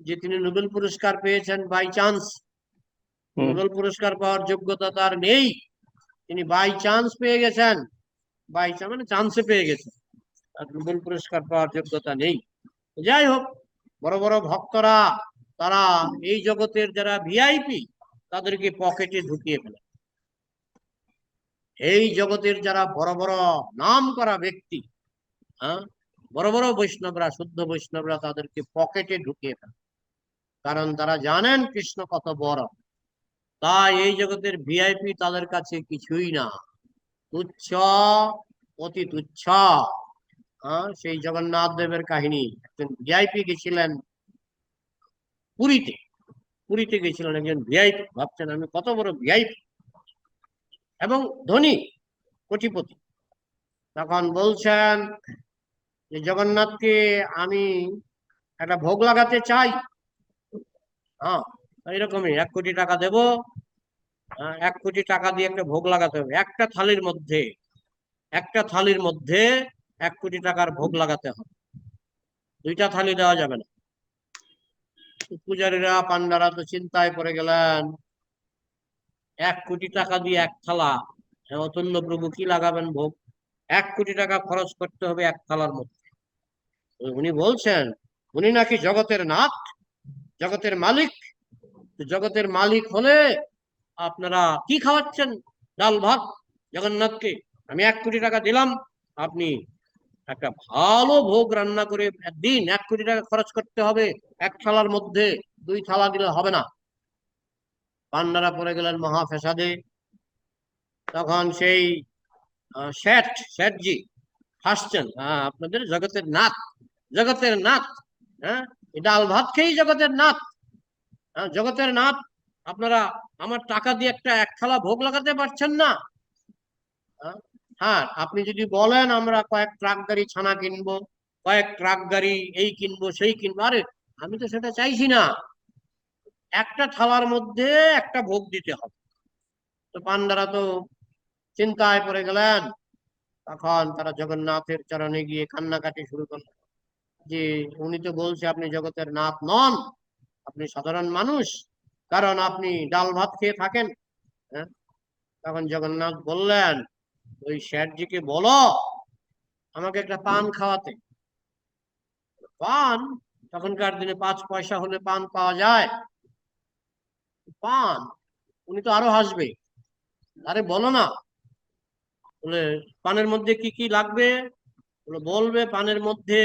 যে তিনি নোবেল পুরস্কার পেয়েছেন বাই চান্স। নোবেল পুরস্কার পাওয়ার যোগ্যতা তার নেই, তিনি বাই চান্স পেয়ে গেছেন। বাই চান্স মানে চান্সে পেয়ে গেছেন, আর নোবেল পুরস্কার পাওয়ার যোগ্যতা নেই। যাই হোক, বড় বড় ভক্তরা তারা এই জগতের যারা ভিআইপি তাদেরকে পকেটে ঢুকিয়ে ফেলে। এই জগতের যারা বড় বড় নাম করা ব্যক্তি, হ্যাঁ, বড় বড় বৈষ্ণবরা, শুদ্ধ বৈষ্ণবরা তাদেরকে পকেটে ঢুকিয়ে ফেলে, কারণ তারা জানেন কৃষ্ণ কত বড়। তাই এই জগতের ভিআইপি তাদের কাছে কিছুই না, তুচ্ছ, অতি তুচ্ছ। সেই জগন্নাথ দেবের কাহিনী, একজন ভিআইপি গেছিলেন পুরীতে। পুরীতে গেছিলেন একজন ভিআইপি, ভাবছেন আমি কত বড় ভিআইপি এবং ধনী, কোটিপতি। তখন বলছেন যে জগন্নাথকে আমি একটা ভোগ লাগাতে চাই। হ্যাঁ, এইরকমই 1 কোটি টাকা দেব। 1 কোটি টাকা দিয়ে একটা ভোগ লাগাতে হবে। একটা থালির মধ্যে 1 কোটি টাকার ভোগ লাগাতে হবে, 2টা থালি দেওয়া যাবে না। পূজারীরা, পান্ডারা তো চিন্তায় পড়ে গেলেন, 1 কোটি টাকা দিয়ে এক থালা, অতুল্য প্রভু কি লাগাবেন ভোগ? 1 কোটি টাকা খরচ করতে হবে এক থালার মধ্যে। উনি বলছেন উনি নাকি জগতের নাথ, জগতের মালিক। জগতের মালিক হলে আপনারা কি খাওয়াচ্ছেন? ডাল ভাত জগন্নাথকে। আমি 1 কোটি টাকা দিলাম, আপনি একটা ভালো ভোগ রান্না করে দিন। 1 কোটি টাকা খরচ করতে হবে এক থালার মধ্যে, 2 থালা দিলে হবে না। পান্ডারা পড়ে গেলেন মহা ফ্যাসাদে। তখন সেই শেঠজি হাসছেন, আপনাদের জগতের নাথ, জগতের নাথ, হ্যাঁ, ডাল ভাত খেয়েই জগতের নাথ। জগতের নাথ আপনারা আমার টাকা দিয়ে এক থালা ভোগ লাগাতে পারছেন না। হ্যাঁ, আপনি যদি বলেন আমরা কয়েক ট্রাক গাড়ি ছানা কিনবো, কয়েক ট্রাক গাড়ি এই কিনবো সেই কিনবো, আরে আমি তো সেটা চাইছি না, একটা থালার মধ্যে একটা ভোগ দিতে হবে। তো পান্ডারা তো চিন্তায় পড়ে গেলেন। তখন তারা জগন্নাথের চরণে গিয়ে কান্নাকাটি শুরু করলেন যে উনি তো বলছে আপনি জগতের নাথ নন, আপনি সাধারণ মানুষ, কারণ আপনি ডাল ভাত খেয়ে থাকেন। হ্যাঁ, তখন জগন্নাথ বললেন ওই শেঠজিকে বলো আমাকে একটা পান খাওয়াতে। পান? তখনকার দিনে 5 পয়সা হলে পান পাওয়া যায়? পান? উনি তো আরো হাসবে, আরে বলো না। বলে পানের মধ্যে কি কি লাগবে? বলবে পানের মধ্যে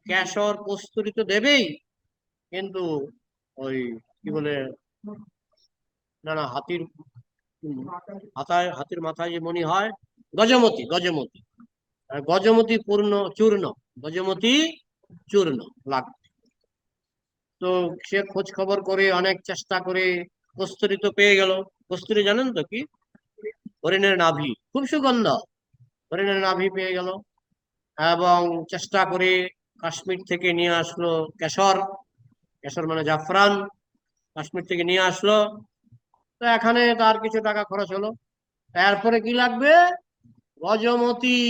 কেশর কস্তুরী তো দেবেই, কিন্তু ওই কি বলে, না না, হাতির মাথায় যে মণি হয়, গজমতি, গজমতি, গজমতি গজমতি চূর্ণ লাগবে। তো সে খোঁজ খবর করে অনেক চেষ্টা করে কস্তুরী তো পেয়ে গেল। কস্তুরী জানেন তো কি? হরিণের নাভি, খুব সুগন্ধ। হরিণের নাভি পেয়ে গেল এবং চেষ্টা করে কাশ্মীর থেকে নিয়ে আসলো কেশর। কেশর মানে জাফরান, কাশ্মীর থেকে নিয়ে আসলো। তো এখানে তার কিছু টাকা খরচ হলো। তারপরে কি লাগবে? গজমতি।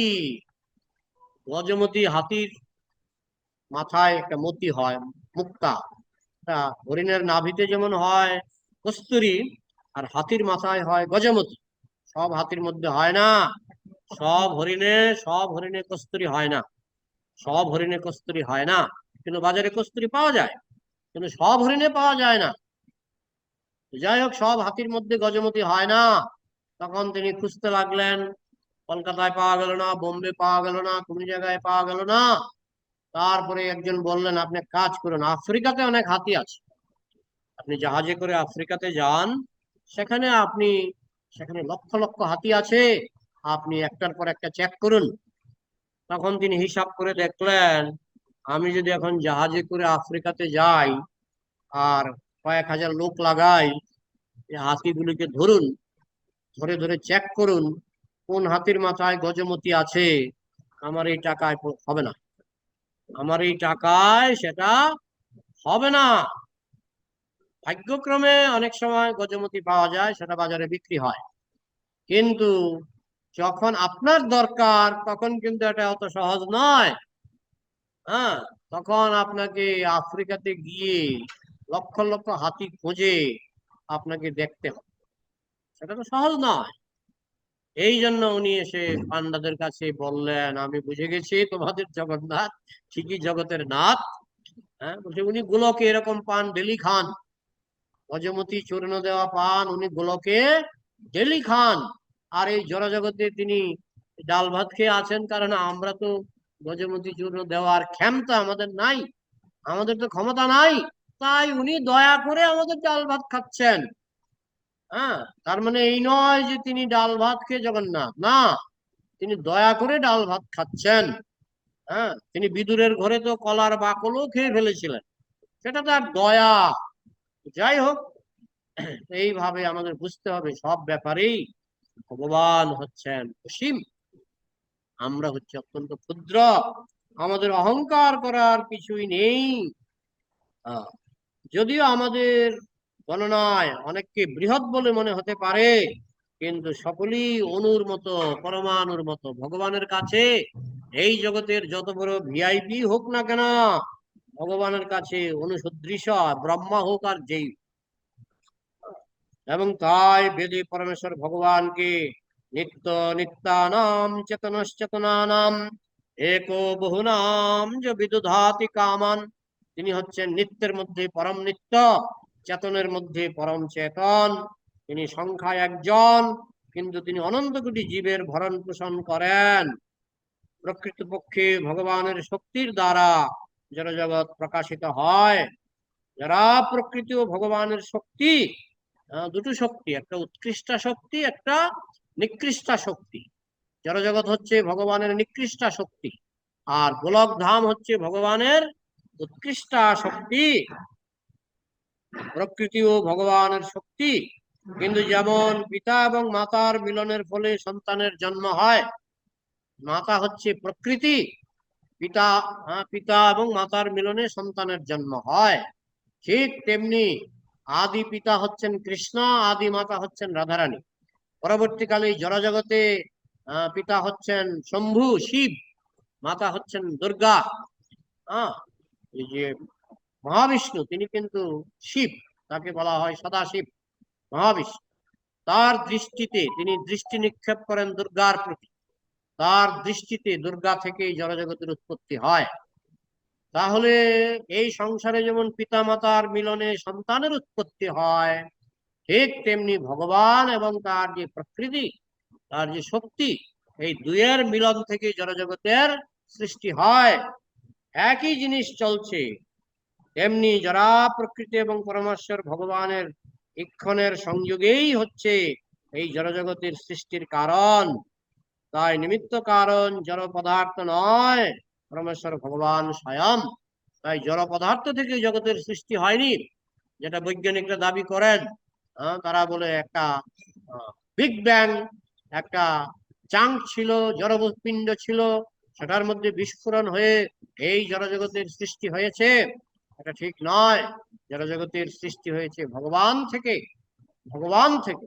গজমতি হাতির মাথায় একটা মতি হয়, মুক্তা। তা হরিণের নাভিতে যেমন হয় কস্তুরী, আর হাতির মাথায় হয় গজমতি। সব হাতির মধ্যে হয় না, সব হরিণে কস্তুরী হয় না, সব হরিণে কস্তুরী হয় না। কিন্তু বাজারে কস্তুরী পাওয়া যায়, কিন্তু সব হরিণে পাওয়া যায় না। যাই হোক, সব হাতির মধ্যে গজমতি হয় না। তখন তিনি খুঁজতে লাগলেন, কলকাতায় পাওয়া গেল না, বোম্বে পাওয়া গেল না, কোন জায়গায় পাওয়া গেল না। তারপরে একজন বললেন, আপনি এক কাজ করুন, আফ্রিকাতে অনেক হাতি আছে, আপনি জাহাজে করে আফ্রিকাতে যান, সেখানে আপনি, সেখানে লক্ষ লক্ষ হাতি আছে, আপনি একটার পর একটা চেক করুন। তখন তিনি হিসাব করে দেখলেন, আমি যদি এখন জাহাজে করে আফ্রিকাতে যাই আর কয়েক হাজার লোক লাগাই, এই হাতিগুলিকে ধরুন, ধরে ধরে চেক করুন কোন হাতির মাথায় গজমতি আছে, আমার এই টাকায় হবে না, আমার এই টাকায় সেটা হবে না। ভাগ্যক্রমে অনেক সময় গজমতি পাওয়া যায়, সেটা বাজারে বিক্রি হয়, কিন্তু যখন আপনার দরকার তখন কিন্তু এটা অত সহজ নয়। হ্যাঁ, তখন আপনাকে আফ্রিকাতে গিয়ে লক্ষ লক্ষ হাতি খুঁজে আপনাকে দেখতে হবে, সেটা তো সহজ নয়। এই জন্য উনি এসে পান্ডাদের কাছে বললেন, আমি বুঝে গেছি তোমাদের জগন্নাথ ঠিকই জগতের নাথ। হ্যাঁ, বলছে উনি গোলকে এরকম পান ডেলি খান, গজমতি চূর্ণ দেওয়া পান উনি গোলকে ডেলি খান। আর এই জড়জগতে তিনি ডাল ভাত খেয়ে আছেন, কারণ আমরা তো গজমতি চূর্ণ দেওয়ার ক্ষমতা আমাদের নাই, আমাদের তো ক্ষমতা নাই। তাই উনি দয়া করে আমাদের ডাল ভাত খাচ্ছেন। হ্যাঁ, তার মানে এই নয় যে তিনি ডাল ভাত খেয়ে জগন্নাথ, না, তিনি দয়া করে ডাল ভাত খাচ্ছেন। হ্যাঁ, তিনি বিদুরের ঘরে তো কলার বাকলও খেয়ে ফেলেছিলেন, সেটা তার দয়া। যাই হোক, এইভাবে আমাদের বুঝতে হবে সব ব্যাপারেই ভগবান হচ্ছেন অসীম, আমরা হচ্ছে অত্যন্ত ক্ষুদ্র, আমাদের অহংকার করার কিছুই নেই। আহ, যদিও আমাদের গণনায় অনেককে বৃহৎ বলে মনে হতে পারে, কিন্তু সকলেই অণুর মতো, পরমাণুর মতো ভগবানের কাছে। এই জগতের যত বড় ভিআইপি হোক না কেন, ভগবানের কাছে অনুসদৃশ, ব্রহ্মা হোক আর যেই। এবং তাই বেদে পরমেশ্বর ভগবানকে নিত্য নিত্যানাম চেতনশ্চেতনানাম एको বহুনাম যে বিদুধাতি কামান, তিনি হচ্ছেন নিত্যের মধ্যে পরম নিত্য, চেতনের মধ্যে পরম চেতন। তিনি সংখ্যায় একজন, কিন্তু তিনি অনন্ত কোটি জীবের ভরণ পোষণ করেন। প্রকৃতপক্ষে ভগবানের শক্তির দ্বারা জড় জগৎ প্রকাশিত হয়। যারা প্রকৃতি ও ভগবানের শক্তি, দুটো শক্তি, একটা উৎকৃষ্টা শক্তি, একটা নিকৃষ্টা শক্তি। জড়জগৎ হচ্ছে ভগবানের নিকৃষ্টা শক্তি, আর গোলক ধাম হচ্ছে ভগবানের উৎকৃষ্টা শক্তি। প্রকৃতি ও ভগবানের শক্তি, কিন্তু যেমন পিতা এবং মাতার মিলনের ফলে সন্তানের জন্ম হয়, মাতা হচ্ছে প্রকৃতি, পিতা, পিতা এবং মাতার মিলনে সন্তানের জন্ম হয়, ঠিক তেমনি আদি পিতা হচ্ছেন কৃষ্ণ, আদি মাতা হচ্ছেন রাধারানী। পরবর্তীকালে জড়জগতে পিতা হচ্ছেন শম্ভু শিব, মাতা হচ্ছেন দুর্গা। হ্যাঁ, এই যে মহাবিষ্ণু তিনি কিন্তু শিব, তাকে বলা হয় সদাশিব, মহাবিষ্ণু। তার দৃষ্টিতে তিনি দৃষ্টি নিক্ষেপ করেন দুর্গার প্রতি, তার দৃষ্টিতে দুর্গা থেকেই জড়জগতের উৎপত্তি হয়। তাহলে এই সংসারে যেমন পিতা মাতার মিলনে সন্তানের উৎপত্তি হয়, ঠিক তেমনি ভগবান এবং তার যে প্রকৃতি, তার যে শক্তি, এই দুয়ের মিলন থেকে জড়জগতের সৃষ্টি হয়। একই জিনিস চলছে, তেমনি যারা প্রকৃতি এবং পরমেশ্বর ভগবানের ইক্ষণের সংযোগেই হচ্ছে এই জড়জগতের সৃষ্টির কারণ। তাই নিমিত্ত কারণ জড় পদার্থ নয়, পরমেশ্বর ভগবান স্বয়ং। তাই জড় পদার্থ থেকে জগতের সৃষ্টি হয়নি, যেটা বৈজ্ঞানিকরা দাবি করেন। তারা বলে একটা বিগ ব্যাং, একটা চাঙ্ক ছিল, জড়পিণ্ড ছিল, সেটার মধ্যে বিস্ফোরণ হয়ে এই জড়জগতের সৃষ্টি হয়েছে। এটা ঠিক নয়, জড়জগতের সৃষ্টি হয়েছে ভগবান থেকে, ভগবান থেকে।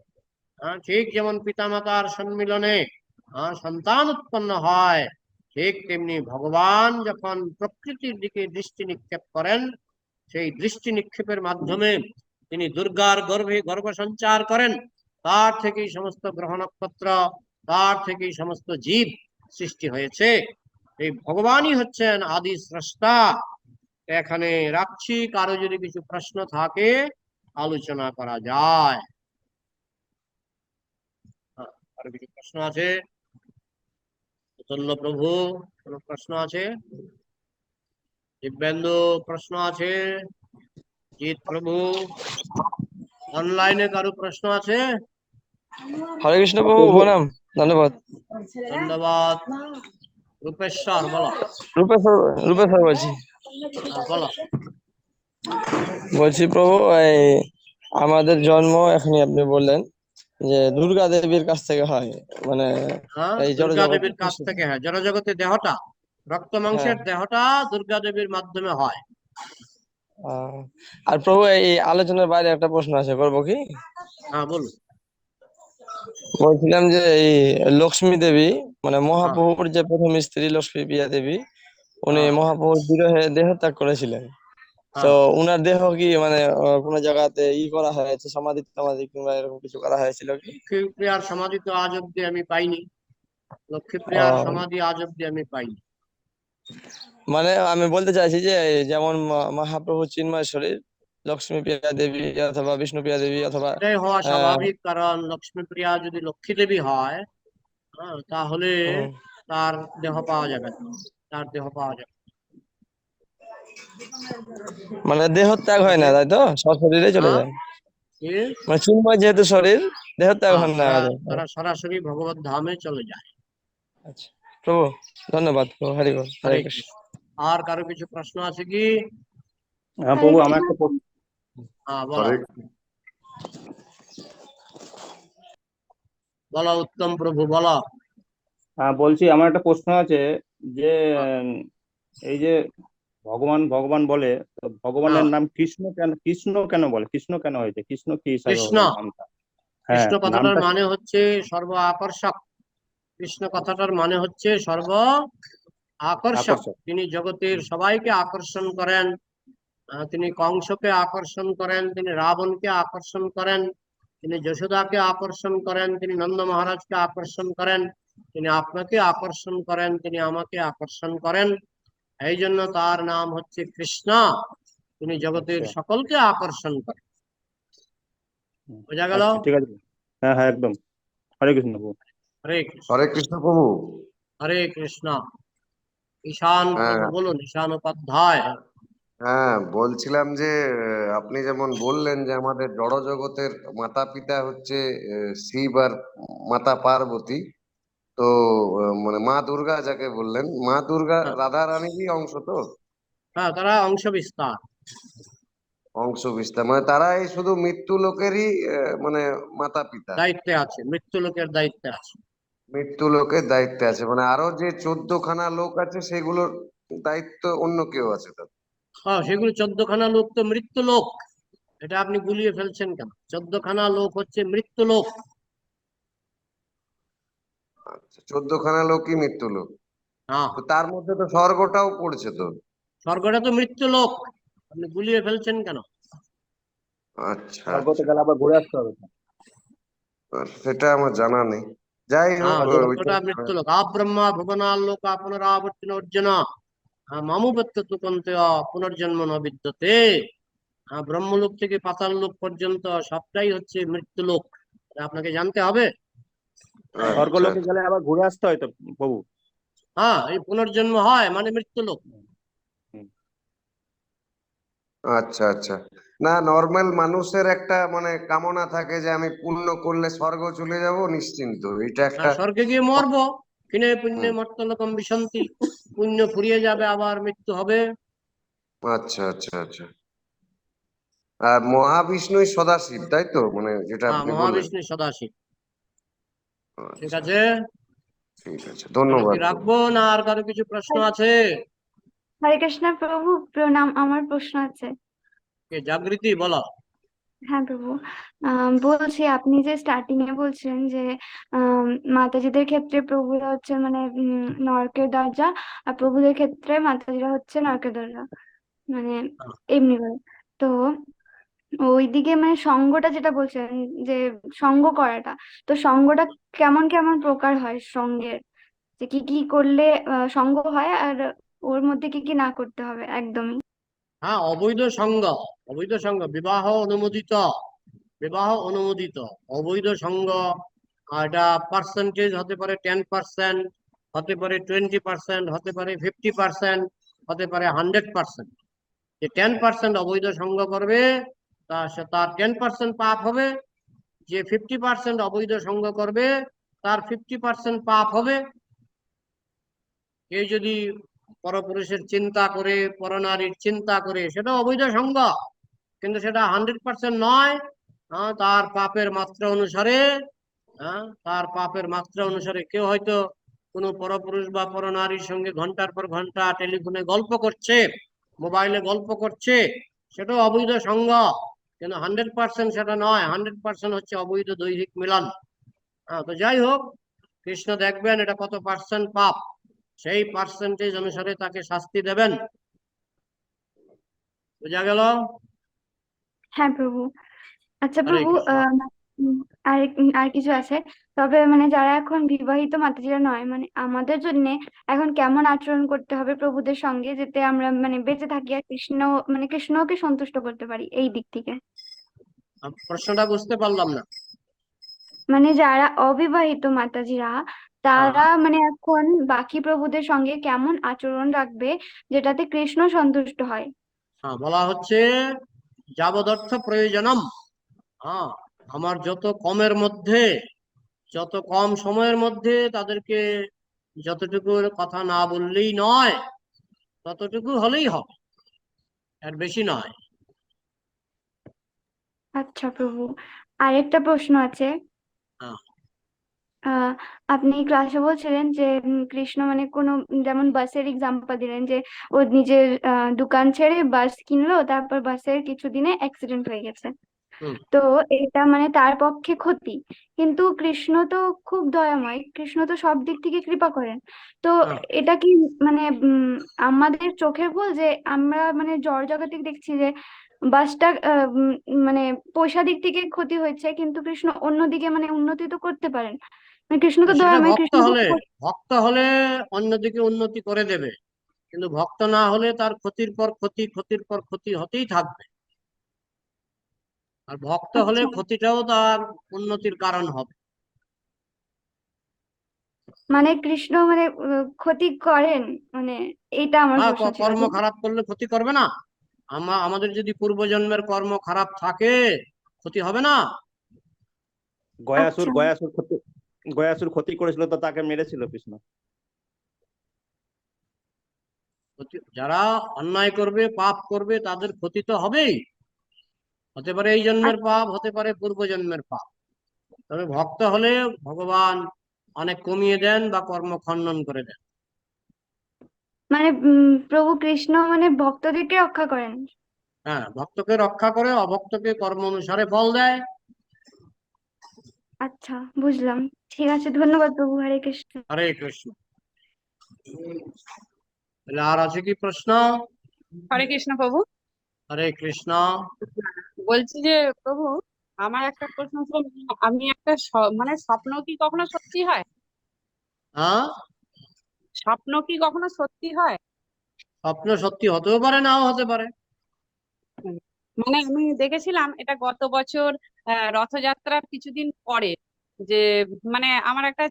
ঠিক যেমন পিতামাতার সম্মিলনে সন্তান উৎপন্ন হয়, ঠিক তেমনি ভগবান যখন প্রকৃতির দিকে দৃষ্টি নিক্ষেপ করেন, সেই দৃষ্টি নিক্ষেপের মাধ্যমে তিনি দুর্গার গর্ভে গর্ভ সঞ্চার করেন। তার থেকেই সমস্ত গ্রহ নক্ষত্র, তার থেকেই সমস্ত জীব সৃষ্টি হয়েছে। এই ভগবানই হচ্ছেন আদি স্রষ্টা। এখানে রাখছি, কারো যদি কিছু প্রশ্ন থাকে আলোচনা করা যায়। আরো কিছু প্রশ্ন আছে? চৈতন্য প্রভু কোন প্রশ্ন আছে? দিব্যেন্দু প্রশ্ন আছে? জিৎ প্রভু, অনলাইনে কারো প্রশ্ন আছে? হরে কৃষ্ণ প্রভু, প্রণাম, ধন্যবাদ। ধন্যবাদ। রূপেশ্বর বলো। রূপেশ্বর, রূপেশ্বর বলছি। বলো। বলছি প্রভু, এই আমাদের জন্ম এখনই আপনি বললেন যে দুর্গা দেবীর কাছ থেকে হয়, মানে এই জড় দুর্গা জগৎ। দেবীর কাছ থেকে, হ্যাঁ, জড়জগতে দেহটা, রক্ত হ্যাঁ। মাংসের দেহটা দুর্গা দেবীর মাধ্যমে হয়। আর প্রভু, এই আলোচনার বাইরে একটা প্রশ্ন আছে, করবো কি? হ্যাঁ বলুন। বলছিলাম যে এই লক্ষ্মী দেবী, মানে হ্যাঁ মহাপ্রভুর যে প্রথম স্ত্রী লক্ষ্মী প্রিয়া দেবী, উনি হ্যাঁ মহাপ্রভুর বিরহে দেহ ত্যাগ করেছিলেন। তো হ্যাঁ। উনার দেহ কি মানে কোনো জায়গাতে করা হয়েছে, সমাধি সমাধি কিংবা এরকম কিছু করা হয়েছিল কি? লক্ষ্মীপ্রিয়ার সমাধি তো আজ অব্দি আমি পাইনি। লক্ষ্মীপ্রিয়ার আহ সমাধি আজ অব্দি আমি পাইনি। মানে আমি বলতে চাইছি যে যেমন মহাপ্রভু চিন্ময় শরীর, লক্ষ্মী প্রিয়া দেবী অথবা বিষ্ণু প্রিয়া দেবী অথবা এটাই হওয়া আহ স্বাভাবিক, কারণ লক্ষ্মীপ্রিয়া যদি লক্ষ্মী দেবী হয়, তাহলে উম, তার দেহ পাওয়া যাবে না। তার দেহ পাওয়া যাবে মানে দেহ ত্যাগ না। হয় না, তাই তো? সশরীরে চলে হ্যাঁ যায়। কি? মানে চিন্ময় যেহেতু শরীর, দেহ ত্যাগ হয় না তারা আগে। তারা সরাসরি ভগবত ধামে চলে যায়। আচ্ছা প্রভু, ধন্যবাদ প্রভু, হরি বল, হরে হরে কৃষ্ণ। কৃষ্ণ। আর কারো কিছু প্রশ্ন আছে কি? হ্যাঁ হরে প্রভু, আমার কৃষ্ণ। একটা প্রশ্ন। বলো। বলো উত্তম প্রভু, বলো। হ্যাঁ বলছি, আমার একটা প্রশ্ন আছে যে হ্যাঁ এই যে ভগবান ভগবান বলে, তো হ্যাঁ। ভগবানের নাম কৃষ্ণ কেন, কৃষ্ণ কেন বলে, কৃষ্ণ কেন হয়েছে, কৃষ্ণ কি হিসাবে কৃষ্ণ, হলো নামটা? হ্যাঁ, কৃষ্ণ কথাটার নামটা কি? মানে হচ্ছে সর্ব আকর্ষক। কৃষ্ণ কথাটার মানে হচ্ছে সর্ব আকর্ষক। আকর্ষক। তিনি জগতের সবাইকে আকর্ষণ করেন। তিনি কংসকে আকর্ষণ করেন, তিনি রাবণকে আকর্ষণ করেন, তিনি যশোদাকে আকর্ষণ করেন, তিনি নন্দ মহারাজকে আকর্ষণ করেন, তিনি আপনাকে আকর্ষণ করেন, তিনি আমাকে আকর্ষণ করেন। এই জন্য তার নাম হচ্ছে কৃষ্ণ। তিনি জগতের আচ্ছা। সকলকে আকর্ষণ করেন। হুম, বোঝা গেল? আচ্ছা ঠিক আছে। হ্যাঁ হ্যাঁ একদম। হরে কৃষ্ণ প্রভু। হরে কৃষ্ণ। হরে কৃষ্ণ প্রভু। হরে কৃষ্ণ। ঈশান প্রভু হ্যাঁ বলুন, ঈশান উপাধ্যায়। হ্যাঁ, বলছিলাম যে আপনি যেমন বললেন যে আমাদের জড় জগতের মাতা পিতা হচ্ছে শিব আর মাতা পার্বতী। তো মানে মা দুর্গা যাকে বললেন, মা দুর্গা হ্যাঁ রাধা রানীরই অংশ তো? হ্যাঁ, তারা অংশ বিস্তার। অংশ বিস্তার মানে তারা এই শুধু মৃত্যু লোকেরই মানে মাতা পিতা। দায়িত্বে আছে, মৃত্যু লোকের দায়িত্বে আছে। মৃত্যু লোকের দায়িত্বে আছে, মানে আরো যে 14খানা লোক আছে সেগুলোর দায়িত্ব অন্য কেউ আছে তার? সেগুলো 14খানা লোক তো মৃত্যু লোক। এটা আপনি গুলিয়ে ফেলছেন কেন? 14খানা লোক হচ্ছে মৃত্যু লোক। আচ্ছা, 14খানা লোকই মৃত্যু লোক। হ্যাঁ, তো তার মধ্যে তো স্বর্গটাও পড়ছে তো? স্বর্গটা তো মৃত্যু লোক। আপনি গুলিয়ে ফেলছেন কেন? আচ্ছা স্বর্গতে আচ্ছা। গেলে আবার ঘুরে আসতে হবে তো? সেটা আমার জানা নেই। যাই হোক, হ্যাঁ, ওইটা স্বর্গটা মৃত্যু লোক। আব্রহ্মা ভুবনাল লোক পুনরাবর্তিন অর্জুন মামুপত্য তুকন্তে পুনর্জন্ম ন বিদ্যতে। ব্রহ্মলোক থেকে পাতাল লোক পর্যন্ত সবটাই হচ্ছে মৃত্যু লোক। এটা আপনাকে জানতে হবে। আচ্ছা স্বর্গলোকে গেলে আবার ঘুরে আসতে হয় তো প্রভু? হ্যাঁ, এই পুনর্জন্ম হয় মানে মৃত্যু লোক। হুম। আচ্ছা আচ্ছা। না, নর্মাল মানুষের একটা মানে কামনা থাকে যে আমি পুণ্য করলে স্বর্গ চলে যাব নিশ্চিন্ত, এটা একটা। স্বর্গে গিয়ে মরবো, ক্ষীণে পুণ্যে হুম। মর্তলোকম বিশন্তি। পুণ্য ফুরিয়ে যাবে, আবার মৃত্যু হবে। আচ্ছা আচ্ছা আচ্ছা। আর মহাবিষ্ণুই সদাশিব, তাই তো, মানে যেটা হ্যাঁ, আপনি বললেন? মহাবিষ্ণু সদাশিব। ঠিক আচ্ছা, আছে। ঠিক আছে, তাহলে কি ধন্যবাদ প্রভু। রাখবো, না আর কারো কিছু প্রশ্ন আছে? হরে কৃষ্ণ প্রভু, প্রণাম, আমার প্রশ্ন আছে। জাগৃতি বলো। হ্যাঁ প্রভু, বলছি আপনি যে স্টার্টিং এ বলছেন যে আম, মাতাজিদের ক্ষেত্রে প্রভুরা হচ্ছে মানে নরকের দরজা, আর প্রভুদের ক্ষেত্রে মাতাজিরা হচ্ছে নরকের দরজা, মানে এমনি করে। তো ওইদিকে মানে সঙ্গটা যেটা বলছেন যে সঙ্গ করাটা, তো সঙ্গটা কেমন কেমন প্রকার হয় সঙ্গের, যে কি কি করলে সঙ্গ হয়, আর ওর মধ্যে কি কি না করতে হবে একদমই। হ্যাঁ, অবৈধ সঙ্গ বিবাহ অনুমোদিত। অবৈধ সঙ্গ এটা পার্সেন্টেজ হতে পারে 10%, হতে পারে 20%, হতে পারে 50%, হতে পারে 100%। যে 10% অবৈধ সঙ্গ করবে তার 10% পাপ হবে। যে 50% অবৈধ সঙ্গ করবে তার 50% পাপ হবে। কেউ যদি পরপুরুষের চিন্তা করে, পরনারীর চিন্তা করে, সেটা অবৈধ সঙ্গ, কিন্তু সেটা 100% নয়। তার পাপের মাত্রা অনুসারে, তার পাপের মাত্রা অনুসারে কেউ হয়তো কোনো পরপুরুষ বা পরনারীর সঙ্গে ঘন্টার পর ঘন্টা টেলিফোনে গল্প করছে, মোবাইলে গল্প করছে, সেটাও অবৈধ সঙ্গ, কিন্তু 100% সেটা নয়। 100% হচ্ছে অবৈধ দৈহিক মিলন। তো যাই হোক, কৃষ্ণ দেখবেন এটা কত পার্সেন্ট পাপ, সেই পার্সেন্টেজ অনুসারে তাকে শাস্তি দেবেন। বোঝা গেল? হ্যাঁ প্রভু। আচ্ছা হরে প্রভু, কৃষ্ণ। উম, আর আর কিছু আছে। তবে মানে যারা এখন বিবাহিত মাতাজিরা নয়, মানে আমাদের জন্য এখন কেমন আচরণ করতে হবে প্রভুদের সঙ্গে, যাতে আমরা মানে বেঁচে থাকি আর মানে কৃষ্ণকে সন্তুষ্ট করতে পারি এই দিক থেকে। প্রশ্নটা বুঝতে পারলাম না। মানে যারা অবিবাহিত মাতাজিরা, তারা মানে এখন বাকি প্রভুদের সঙ্গে কেমন আচরণ রাখবে যেটাতে কৃষ্ণ সন্তুষ্ট হয়। বলা হচ্ছে যাবদর্থ প্রয়োজনম। হ্যাঁ, আমার যত কমের মধ্যে, যত কম সময়ের মধ্যে তাদেরকে যতটুকু কথা না বললেই নয়, ততটুকু হলেই হবে, আর বেশি নয়। আচ্ছা প্রভু, আরেকটা প্রশ্ন আছে। হ্যাঁ, আহ আপনি ক্লাসে বলছিলেন যে কৃষ্ণ মানে কোনো, যেমন বাসের এক্সাম্পল দিলেন যে ও নিজের দোকান ছেড়ে বাস কিনলো, তারপর বাসের কিছুদিনে অ্যাক্সিডেন্ট হয়ে গেছে। হুম, তো এটা মানে তার পক্ষে ক্ষতি, কিন্তু কৃষ্ণ তো খুব দয়াময়, কৃষ্ণ তো সব দিক থেকে কৃপা করেন। তো হ্যাঁ। এটা কি মানে আমাদের চোখের ভুল যে আমরা মানে জড় জগতে দেখছি যে বাসটা মানে পয়সা দিক থেকে ক্ষতি হয়েছে, কিন্তু কৃষ্ণ অন্যদিকে মানে উন্নতি তো করতে পারেন, মানে কৃষ্ণ তো সেটা দয়াময়, ভক্ত কৃষ্ণ তো হলে, ভক্ত হলে অন্যদিকে উন্নতি করে দেবে, কিন্তু ভক্ত না হলে তার ক্ষতির পর ক্ষতি, ক্ষতির পর ক্ষতি হতেই থাকবে। আর ভক্ত হলে আচ্ছা, ক্ষতিটাও তার উন্নতির কারণ হবে। মানে কৃষ্ণ মানে ক্ষতি করেন, মানে এইটা আমার প্রশ্ন ছিল। কর্ম খারাপ করলে ক্ষতি করবে না? আমাদের যদি পূর্বজন্মের কর্ম খারাপ থাকে, ক্ষতি হবে না? গয়াসুর আচ্ছা, গয়াসুর ক্ষতি গয়াসুর ক্ষতি করেছিল তো তাকে মেরেছিল কৃষ্ণ। যারা অন্যায় করবে, পাপ করবে, তাদের ক্ষতি তো হবেই। হতে পারে এই জন্মের পাপ, হতে পারে পূর্ব জন্মের পাপ। তবে ভক্ত হলে ভগবান অনেক কমিয়ে দেন বা কর্ম খণ্ডন করে দেন। মানে প্রভু কৃষ্ণ মানে ভক্তদেরকে রক্ষা করেন। হ্যাঁ, ভক্তকে রক্ষা করে, অভক্তকে কর্ম অনুসারে ফল দেয়। আচ্ছা, বুঝলাম। ঠিক আছে, ধন্যবাদ প্রভু, হরে কৃষ্ণ। হরে কৃষ্ণ। তাহলে আর আছে কি প্রশ্ন? হরে কৃষ্ণ প্রভু। হরে কৃষ্ণ। বলছি যে প্রভু, আমার একটা প্রশ্ন ছিল, আমি একটা মানে স্বপ্ন কি কখনো সত্যি হয়? হ্যাঁ, স্বপ্ন কি কখনো সত্যি হয়? স্বপ্ন সত্যি হতেও পারে, নাও হতে পারে। হুম। মানে আমি দেখেছিলাম এটা গত বছর রথযাত্রার কিছুদিন পরে, যে মানে আমার একটা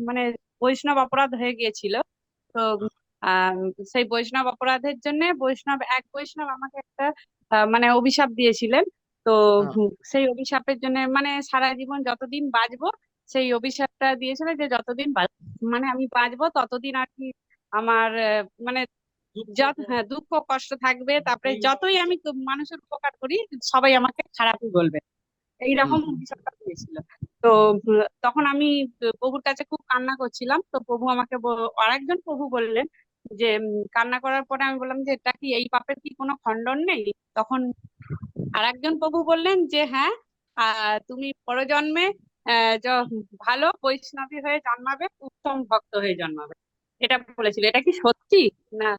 মানে বৈষ্ণব অপরাধ হয়ে গিয়েছিল। তো আহ সেই বৈষ্ণব অপরাধের জন্য এক বৈষ্ণব আমাকে একটা মানে অভিশাপ দিয়েছিলেন। তো হ্যাঁ, সেই অভিশাপের জন্য মানে সারা জীবন যতদিন বাঁচবো, সেই অভিশাপটা দিয়েছিল যে যতদিন মানে আমি বাঁচবো ততদিন আর কি আমার মানে হ্যাঁ, দুঃখ কষ্ট থাকবে, তারপরে যতই আমি মানুষের উপকার করি সবাই আমাকে খারাপই বলবে, হুম, এইরকম বিষয়টা হয়েছিল। তো তখন আমি প্রভুর কাছে খুব কান্না করছিলাম, তো প্রভু আমাকে আরেকজন প্রভু বললেন যে কান্না করার পরে আমি বললাম যে এটা কি, এই পাপের কি কোনো খণ্ডন নেই? তখন আরেকজন প্রভু বললেন যে হ্যাঁ, তুমি পরজন্মে ভালো বৈষ্ণবী হয়ে জন্মাবে, উত্তম ভক্ত হয়ে জন্মাবে, এটা বলেছিল। এটা কি সত্যি না?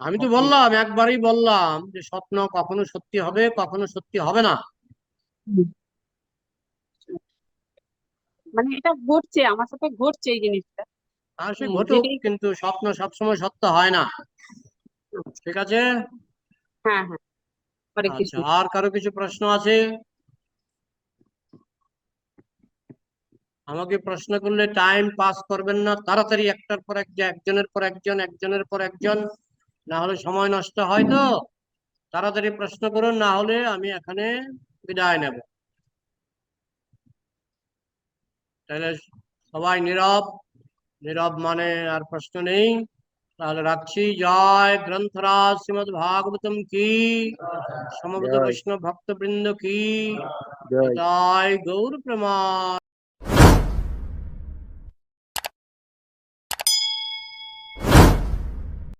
আমি তো বললাম, একবারই বললাম যে স্বপ্ন কখনো সত্যি হবে, কখনো সত্যি হবে না। মানে এটা ঘটছে, আমার সাথে ঘটছে এই জিনিসটা। আর সে ঘটুক, যেটাই। কিন্তু স্বপ্ন সবসময় সত্য হয় না। ঠিক আছে। হ্যাঁ, হ্যাঁ, হরে আচ্ছা, কৃষ্ণ। আর কারো কিছু প্রশ্ন আছে? আমাকে প্রশ্ন করলে টাইম পাস করবেন না, তাড়াতাড়ি একটার পর একজনের পর একজন, একজনের পর একজন, না হলে সময় নষ্ট হয়। তো তাড়াতাড়ি প্রশ্ন করুন, না হলে আমি এখানে বিদায় নেব। তাহলে সবাই নীরব। নীরব মানে আর প্রশ্ন নেই। তাহলে রাখছি। জয় গ্রন্থরাজ শ্রীমদ্ ভাগবতম কি, সমবেত জয় বৈষ্ণব ভক্তবৃন্দ কি, জয় জয় গৌর প্রমাণ।